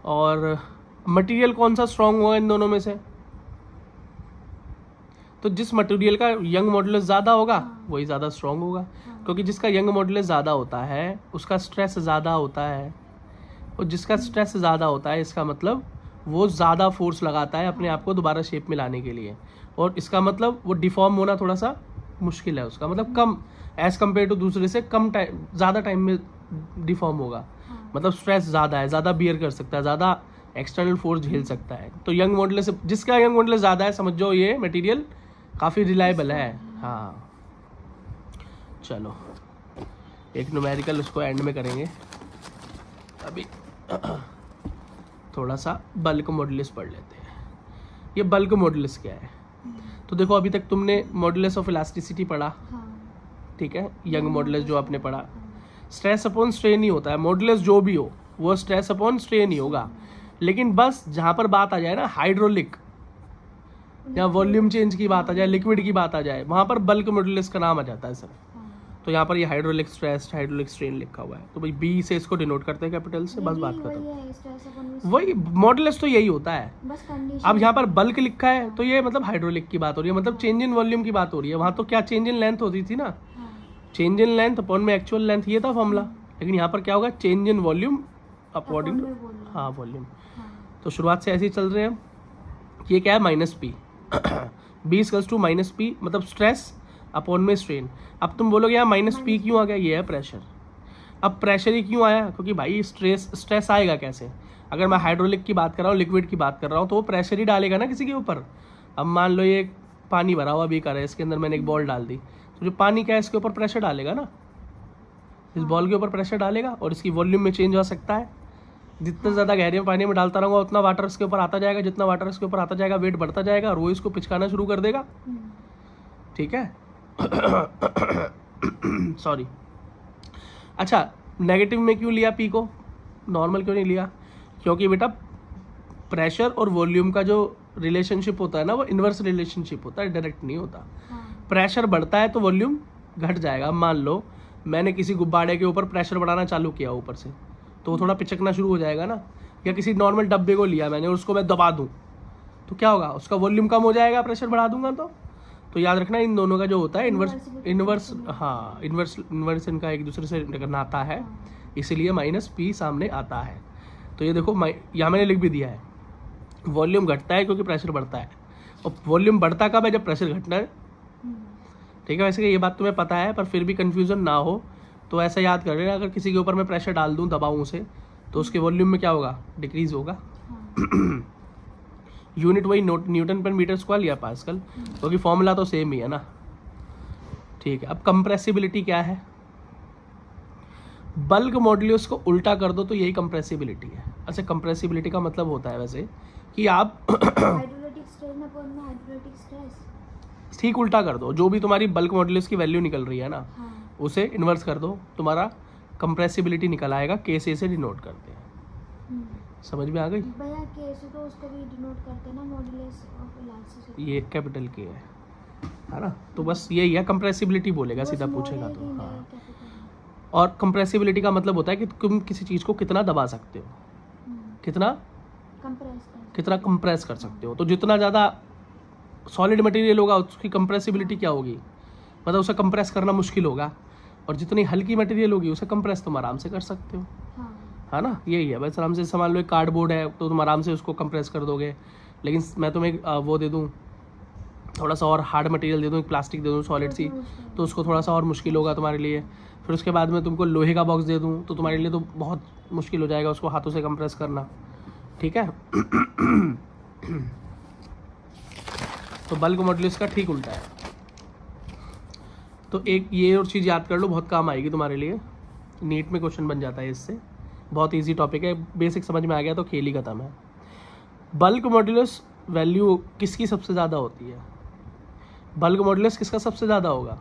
और मटेरियल कौन सा स्ट्रांग होगा इन दोनों में से? तो जिस मटेरियल का यंग मॉडुलस ज़्यादा होगा वही ज़्यादा स्ट्रांग होगा, क्योंकि जिसका यंग मॉडुलस ज़्यादा होता है उसका स्ट्रेस ज़्यादा होता है, और जिसका स्ट्रेस ज़्यादा होता है इसका मतलब वो ज़्यादा फोर्स लगाता है अपने आप को दोबारा शेप में लाने के लिए, और इसका मतलब वो डिफॉर्म होना थोड़ा सा मुश्किल है उसका, मतलब कम एज़ कम्पेयर टू दूसरे से कम टाइम, ज़्यादा टाइम में डिफॉर्म होगा। मतलब स्ट्रेस ज़्यादा है, ज़्यादा बियर कर सकता है, ज़्यादा एक्सटर्नल फोर्स झेल सकता है। तो यंग मॉडुलस, जिसका यंग मॉडुलस ज़्यादा है समझ जाओ ये मटेरियल काफ़ी रिलायबल है। हाँ, चलो एक न्यूमेरिकल उसको एंड में करेंगे। अभी थोड़ा सा बल्क मॉडुलस पढ़ लेते हैं। ये बल्क मॉडुलस क्या है? तो देखो, अभी तक तुमने मॉडुलस ऑफ इलास्टिसिटी पढ़ा, ठीक है, यंग मॉडुलस जो आपने पढ़ा। स्ट्रेस अपॉन स्ट्रेन ही होता है, मॉडुलस जो भी हो वो स्ट्रेस अपॉन स्ट्रेन ही होगा। लेकिन बस जहाँ पर बात आ जाए ना हाइड्रोलिक या वॉल्यूम चेंज की बात आ जाए, लिक्विड की बात आ जाए, वहाँ पर बल्क मॉडुलस का नाम आ जाता है सर। तो यहाँ पर ये हाइड्रोलिक स्ट्रेस, हाइड्रोलिक स्ट्रेन लिखा हुआ है, तो भाई बी से इसको डिनोट करते हैं कैपिटल से, बस बात खत्म। वही मॉडुलस तो यही होता है। अब यहाँ पर बल्क लिखा है तो ये मतलब हाइड्रोलिक की बात हो रही है, मतलब चेंज इन वॉल्यूम की बात हो रही है। वहाँ तो क्या चेंज इन लेंथ होती थी ना, चेंज इन लेंथ अपॉन में एक्चुअल लेंथ, ये था फॉर्मूला। लेकिन यहाँ पर क्या होगा, change in volume according to हाँ वॉल्यूम। तो शुरुआत से ऐसे ही चल रहे हैं। ये क्या है, minus P, B equals to minus P, मतलब स्ट्रेस अपॉन में स्ट्रेन। अब तुम बोलोगे यार माइनस पी क्यों आ गया? ये है प्रेशर। अब प्रेशर ही क्यों आया? क्योंकि भाई स्ट्रेस आएगा कैसे? अगर मैं हाइड्रोलिक की बात कर रहा हूँ, लिक्विड की बात कर रहा हूँ, तो वो प्रेशर ही डालेगा ना किसी के ऊपर। अब मान लो ये पानी भरा हुआ बीकर है, इसके अंदर मैंने एक बॉल डाल दी, तो जो पानी क्या है इसके ऊपर प्रेशर डालेगा ना, इस बॉल के ऊपर प्रेशर डालेगा, और इसकी वॉल्यूम में चेंज हो सकता है। जितना ज़्यादा गहरे पानी में डालता रहूँगा उतना वाटर इसके ऊपर आता जाएगा, जितना वाटर इसके ऊपर आता जाएगा वेट बढ़ता जाएगा और वो इसको पिचकाना शुरू कर देगा, ठीक है। सॉरी, अच्छा, नेगेटिव में क्यों लिया पी को, नॉर्मल क्यों नहीं लिया? क्योंकि बेटा प्रेशर और वॉल्यूम का जो रिलेशनशिप होता है ना, वो इन्वर्स रिलेशनशिप होता है, डायरेक्ट नहीं होता। हाँ। प्रेशर बढ़ता है तो वॉल्यूम घट जाएगा। मान लो मैंने किसी गुब्बारे के ऊपर प्रेशर बढ़ाना चालू किया ऊपर से, तो वो थोड़ा पिचकना शुरू हो जाएगा ना। या किसी नॉर्मल डब्बे को लिया मैंने और उसको मैं दबा दूँ तो क्या होगा, उसका वॉल्यूम कम हो जाएगा, प्रेशर बढ़ा दूंगा तो याद रखना इन दोनों का जो होता है इन्वर्स हाँ इन्वर्स इनका एक दूसरे से नाता है, इसीलिए माइनस पी सामने आता है। तो ये देखो यहाँ मैंने लिख भी दिया है, वॉल्यूम घटता है क्योंकि प्रेशर बढ़ता है, और वॉल्यूम बढ़ता कब है, जब प्रेशर घटना है। ठीक है, वैसे ये बात तुम्हें पता है, पर फिर भी कन्फ्यूजन ना हो तो ऐसा याद कर लेना, अगर किसी के ऊपर मैं प्रेशर डाल दूँ दबाऊँ उसे, तो उसके वॉल्यूम में क्या होगा, डिक्रीज होगा। यूनिट वही न्यूटन पर मीटर स्क्वायर या पास्कल, क्योंकि फॉर्मूला तो सेम ही है ना। ठीक है, अब कंप्रेसिबिलिटी क्या है, बल्क मॉड्यूलस को उल्टा कर दो तो यही कंप्रेसिबिलिटी है। अच्छा, कंप्रेसिबिलिटी का मतलब होता है वैसे कि आप हाइड्रोलिक स्ट्रेस में हाइड्रोलिक स्ट्रेस ठीक उल्टा कर दो, जो भी तुम्हारी बल्क मॉड्यूलस की वैल्यू निकल रही है ना, हाँ। उसे इन्वर्स कर दो, तुम्हारा कंप्रेसिबिलिटी निकल आएगा। के से डिनोट करते हैं, समझ में आ गई? भैया के से तो उसको भी डिनोट करते हैं ना, मॉड्यूलस ऑफ इलास्टिसिटी, ये कैपिटल के है ना। तो बस यही है, कंप्रेसिबिलिटी बोलेगा सीधा पूछेगा तो। हाँ, और कंप्रेसिबिलिटी का मतलब होता है कि तुम किसी चीज़ को कितना दबा सकते हो, कितना कंप्रेस कर सकते हो। तो जितना ज़्यादा सॉलिड मटेरियल होगा उसकी कंप्रेसिबिलिटी क्या होगी, मतलब उसे कंप्रेस करना मुश्किल होगा, और जितनी हल्की मटेरियल होगी उसे कंप्रेस तुम आराम से कर सकते हो। है ना, यही है बस। आराम से मान लो एक कार्डबोर्ड है तो तुम आराम से उसको कंप्रेस कर दोगे, लेकिन मैं तुम्हें वो दे दूँ, थोड़ा सा और हार्ड मटेरियल दे दूँ, एक प्लास्टिक दे दूँ सॉलिड सी, तो उसको थोड़ा सा और मुश्किल होगा तुम्हारे लिए। फिर उसके बाद में तुमको लोहे का बॉक्स दे दूँ तो तुम्हारे लिए तो बहुत मुश्किल हो जाएगा उसको हाथों से कंप्रेस करना। ठीक है तो बल्क मॉड्यूलस का ठीक उल्टा है। तो एक ये और चीज़ याद कर लो, बहुत काम आएगी तुम्हारे लिए, नीट में क्वेश्चन बन जाता है इससे। बहुत इजी टॉपिक है, बेसिक समझ में आ गया तो खेल ही खत्म है। बल्क मॉड्यूलस वैल्यू किसकी सबसे ज़्यादा होती है, बल्क मॉड्यूलस किसका सबसे ज़्यादा होगा,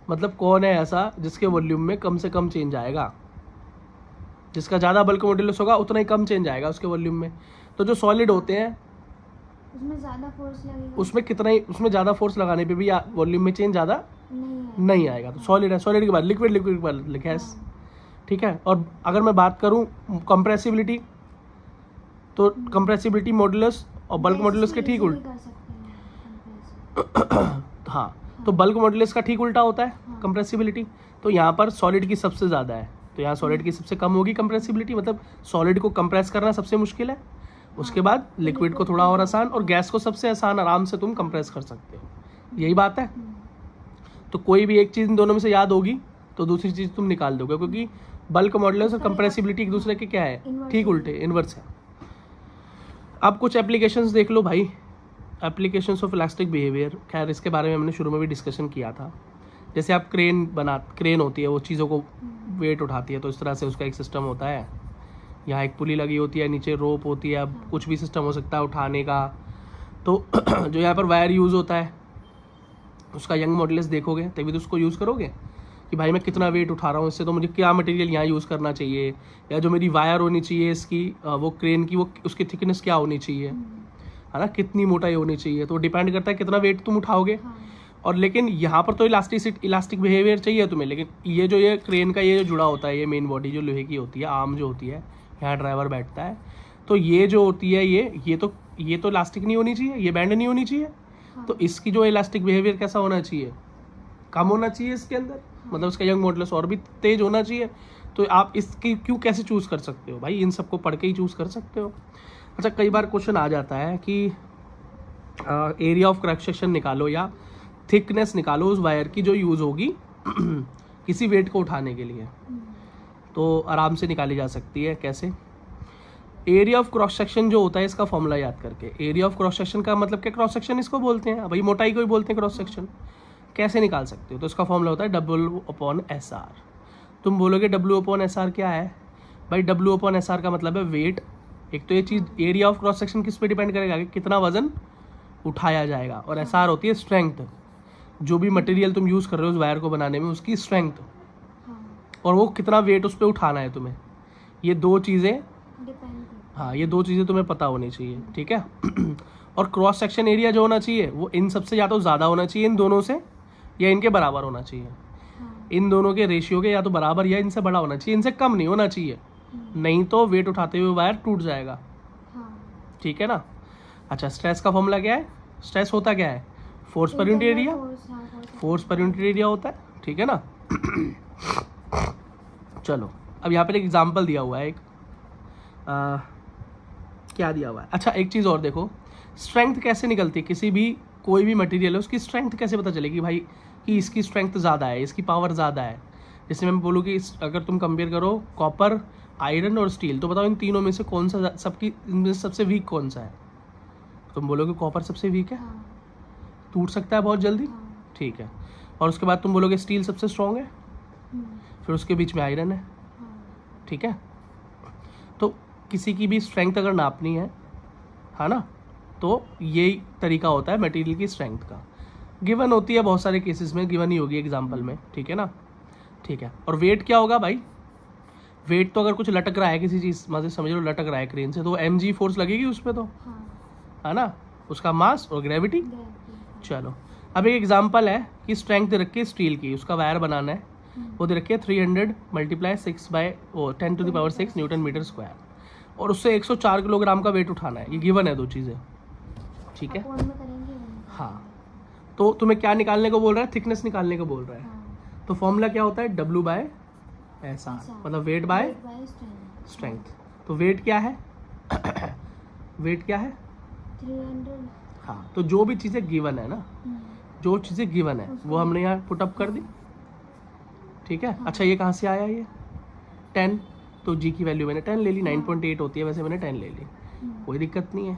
मतलब कौन है ऐसा जिसके वॉल्यूम में कम से कम चेंज आएगा। जिसका ज़्यादा बल्क मॉड्यूलस होगा उतना ही कम चेंज आएगा उसके वॉल्यूम में। तो जो सॉलिड होते हैं उसमें ज़्यादा फोर्स लगेगा, उसमें ज़्यादा फोर्स लगाने पे भी वॉल्यूम में चेंज ज़्यादा नहीं आएगा। तो सॉलिड है, सॉलिड के बाद लिक्विड के बाद गैस। ठीक है, और अगर मैं बात करूँ कंप्रेसिबिलिटी, तो कंप्रेसिबिलिटी मॉड्यूलस और बल्क मॉड्यूलस के ठीक उल्टा। हाँ, तो बल्क मॉड्यूलस का ठीक उल्टा होता है कंप्रेसिबिलिटी। तो यहाँ पर सॉलिड की सबसे ज़्यादा है, तो यहाँ सॉलिड की सबसे कम होगी कंप्रेसिबिलिटी, मतलब सॉलिड को कंप्रेस करना सबसे मुश्किल है, उसके बाद लिक्विड को थोड़ा और आसान, और गैस को सबसे आसान, आराम से तुम कंप्रेस कर सकते हो। यही बात है। तो कोई भी एक चीज़ इन दोनों में से याद होगी तो दूसरी चीज़ तुम निकाल दोगे, क्योंकि बल्क मॉड्यूलस और कंप्रेसिबिलिटी एक दूसरे के क्या है, ठीक उल्टे, इन्वर्स है। अब कुछ एप्लीकेशंस देख लो भाई, एप्लीकेशंस ऑफ इलास्टिक बिहेवियर। खैर इसके बारे में हमने शुरू में भी डिस्कशन किया था। जैसे आप क्रेन होती है, वो चीज़ों को वेट उठाती है, तो इस तरह से उसका एक सिस्टम होता है। यहाँ एक पुली लगी होती है, नीचे रोप होती है, अब कुछ भी सिस्टम हो सकता है उठाने का। तो जो यहाँ पर वायर यूज़ होता है, उसका यंग मॉड्यूलस देखोगे तभी तो उसको यूज़ करोगे कि भाई मैं कितना वेट उठा रहा हूँ, इससे तो मुझे क्या मटेरियल यहाँ यूज़ करना चाहिए, या जो मेरी वायर होनी चाहिए इसकी, वो क्रेन की, वो उसकी थिकनेस क्या होनी चाहिए, है ना, कितनी मोटाई होनी चाहिए। तो डिपेंड करता है कितना वेट तुम उठाओगे। और लेकिन यहाँ पर तो इलास्टिक बिहेवियर चाहिए तुम्हें, लेकिन ये क्रेन का ये जो जुड़ा होता है, ये मेन बॉडी जो लोहे की होती है, आर्म जो होती है, यहाँ ड्राइवर बैठता है, तो ये जो होती है ये तो इलास्टिक नहीं होनी चाहिए, ये बैंड नहीं होनी चाहिए। तो इसकी जो इलास्टिक बिहेवियर कैसा होना चाहिए, कम होना चाहिए इसके अंदर, मतलब इसका यंग मॉड्यूलस और भी तेज होना चाहिए। तो आप इसकी क्यों कैसे चूज़ कर सकते हो भाई, इन सबको पढ़ के ही चूज़ कर सकते हो। अच्छा, कई बार क्वेश्चन आ जाता है कि एरिया ऑफ क्रॉस सेक्शन निकालो या थिकनेस निकालो उस वायर की जो यूज़ होगी किसी वेट को उठाने के लिए, तो आराम से निकाली जा सकती है। कैसे, एरिया ऑफ क्रॉस सेक्शन जो होता है इसका फॉर्मूला याद करके। एरिया ऑफ क्रॉस सेक्शन का मतलब क्या, क्रॉस सेक्शन इसको बोलते हैं भाई, मोटाई को ही बोलते हैं क्रॉस सेक्शन। कैसे निकाल सकते हो, तो इसका फॉर्मूला होता है W/SR। तुम बोलोगे W/SR क्या है भाई, W/SR का मतलब है वेट। एक तो ये चीज़, एरिया ऑफ क्रॉस सेक्शन किस पे डिपेंड करेगा कि कितना वजन उठाया जाएगा, और SR होती है स्ट्रेंथ, जो भी मटेरियल तुम यूज़ कर रहे हो उस वायर को बनाने में उसकी स्ट्रेंथ। और वो कितना वेट उस पर उठाना है तुम्हें, ये दो चीज़ें, डिपेंड। हाँ ये दो चीज़ें तुम्हें पता होनी चाहिए, ठीक है। और क्रॉस सेक्शन एरिया जो होना चाहिए वो इन सबसे या तो ज़्यादा होना चाहिए इन दोनों से, या इनके बराबर होना चाहिए। हाँ। इन दोनों के रेशियो के या तो बराबर या इनसे बड़ा होना चाहिए, इनसे कम नहीं होना चाहिए, नहीं तो वेट उठाते हुए वायर टूट जाएगा, हाँ। ठीक है ना। अच्छा, स्ट्रेस का फॉर्मूला क्या है? स्ट्रेस होता क्या है? Force per unit area, force per unit area होता है, ठीक है ना। चलो अब यहाँ पर एक एग्जाम्पल दिया हुआ है, एक क्या दिया हुआ है, अच्छा एक चीज़ और देखो, स्ट्रेंथ कैसे निकलती है किसी भी कोई भी मटेरियल है, उसकी स्ट्रेंथ कैसे पता चलेगी भाई कि इसकी स्ट्रेंथ ज़्यादा है, इसकी पावर ज़्यादा है। जैसे मैं बोलूँ कि अगर तुम कंपेयर करो कॉपर, आयरन और स्टील, तो बताओ इन तीनों में से कौन सा सबकी इनमें से सबसे वीक कौन सा है? तुम बोलोगे कॉपर सबसे वीक है, हाँ। टूट सकता है बहुत जल्दी, हाँ। ठीक है। और उसके बाद तुम बोलोगे स्टील सबसे स्ट्रॉन्ग है, हम्म। फिर उसके बीच में आयरन है, हाँ। ठीक है। तो किसी की भी स्ट्रेंथ अगर नापनी है ना, तो यही तरीका होता है मटेरियल की स्ट्रेंथ का। गिवन होती है बहुत सारे केसेस में, गिवन ही होगी एग्जांपल में, ठीक है ना, ठीक है। और वेट क्या होगा भाई? वेट तो अगर कुछ लटक रहा है किसी चीज़, मतलब समझ लो लटक रहा है क्रेन से, तो mg फोर्स लगेगी उस पर, तो हाँ। है ना, उसका मास और ग्रेविटी। ग्रेविटी। चलो अब एक एग्जांपल है कि स्ट्रेंथ दे रखी है स्टील की, उसका वायर बनाना है, वो दे रखी है 300 × 6 न्यूटन मीटर स्क्वायर, और उससे 104 किलोग्राम का वेट उठाना है। ये गिवन है दो चीज़ें, ठीक है। अपॉन में करेंगे वही। हाँ, तो तुम्हें क्या निकालने को बोल रहा है? थिकनेस निकालने को बोल रहा है। हाँ। तो फॉर्मूला क्या होता है? W/SR, मतलब वेट बाय स्ट्रेंथ। स्ट्रेंथ। तो वेट क्या है? वेट क्या है? 300। हाँ, तो जो भी चीज़ें गिवन है ना, जो चीज़ें गिवन है वो हमने यहाँ पुट अप कर दी, ठीक है। अच्छा ये कहाँ से आया? ये 10, तो जी की वैल्यू मैंने 10 ले ली, 9.8 होती है वैसे, मैंने 10 ले ली, कोई दिक्कत नहीं है,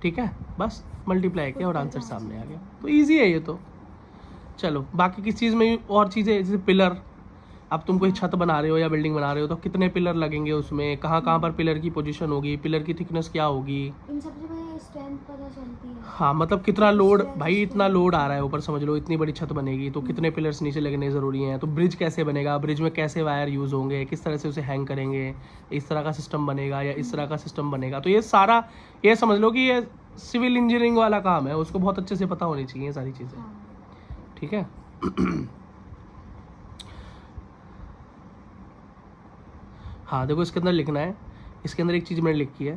ठीक है। बस मल्टीप्लाई किया और आंसर सामने आ गया, तो इजी है ये तो। चलो बाकी किस चीज़ में और चीज़ें, जैसे पिलर, अब तुम कोई छत बना रहे हो या बिल्डिंग बना रहे हो तो कितने पिलर लगेंगे उसमें, कहाँ पर पिलर की पोजीशन होगी, पिलर की थिकनेस क्या होगी, इन सबसे भाई स्ट्रेंथ पता चलती है। हाँ मतलब कितना लोड, भाई इतना लोड आ रहा है ऊपर, समझ लो इतनी बड़ी छत बनेगी तो कितने पिलर्स नीचे लगने ज़रूरी हैं। तो ब्रिज कैसे बनेगा, ब्रिज में कैसे वायर यूज़ होंगे, किस तरह से उसे हैंग करेंगे, इस तरह का सिस्टम बनेगा या इस तरह का सिस्टम बनेगा। तो ये सारा, ये समझ लो कि ये सिविल इंजीनियरिंग वाला काम है, उसको बहुत अच्छे से पता होनी चाहिए ये सारी चीज़ें, हाँ। ठीक है। हाँ देखो इसके अंदर लिखना है, इसके अंदर एक चीज़ मैंने लिखी है,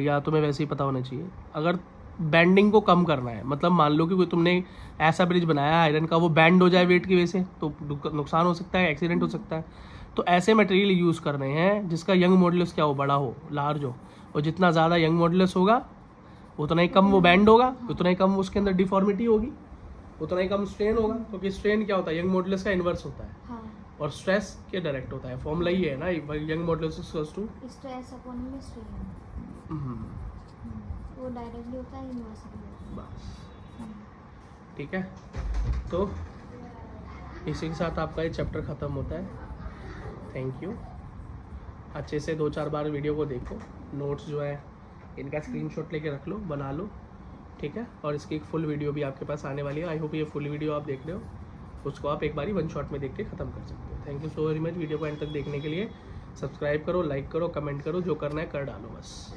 या तुम्हें वैसे ही पता होना चाहिए। अगर बैंडिंग को कम करना है, मतलब मान लो कि कोई तुमने ऐसा ब्रिज बनाया आयरन का, वो बैंड हो जाए वेट की वजह से, तो नुकसान हो सकता है, एक्सीडेंट हो सकता है। तो ऐसे मटेरियल यूज़ करने हैं जिसका यंग मॉडुलस क्या हो, बड़ा हो, लार्ज हो, और जितना ज़्यादा यंग मॉडुलस होगा उतना ही कम वो बैंड होगा, उतना ही कम उसके अंदर डिफॉर्मिटी होगी, उतना ही कम स्ट्रेन होगा, क्योंकि स्ट्रेन क्या होता है, यंग मॉडुलस का इन्वर्स होता है, हाँ। और स्ट्रेस के डायरेक्ट होता है। फॉर्मूला ये है ना, Young modulus equals to stress upon में स्ट्रेन, वो डायरेक्टली होता है, इनवर्सली होता है। बस, ठीक है। तो इसी के साथ आपका ये चैप्टर ख़त्म होता है। Thank you. अच्छे से 2-4 बार वीडियो को देखो, नोट्स जो है इनका स्क्रीनशॉट लेके रख लो, बना लो, ठीक है। और इसकी एक फुल वीडियो भी आपके पास आने वाली है। आई होप ये फुल वीडियो आप देख रहे हो, उसको आप एक बारी 1 शॉट में देख के ख़त्म कर सकते हो। Thank you so very much video को एंड तक देखने के लिए। सब्सक्राइब करो, लाइक करो, कमेंट करो, जो करना है कर डालो बस।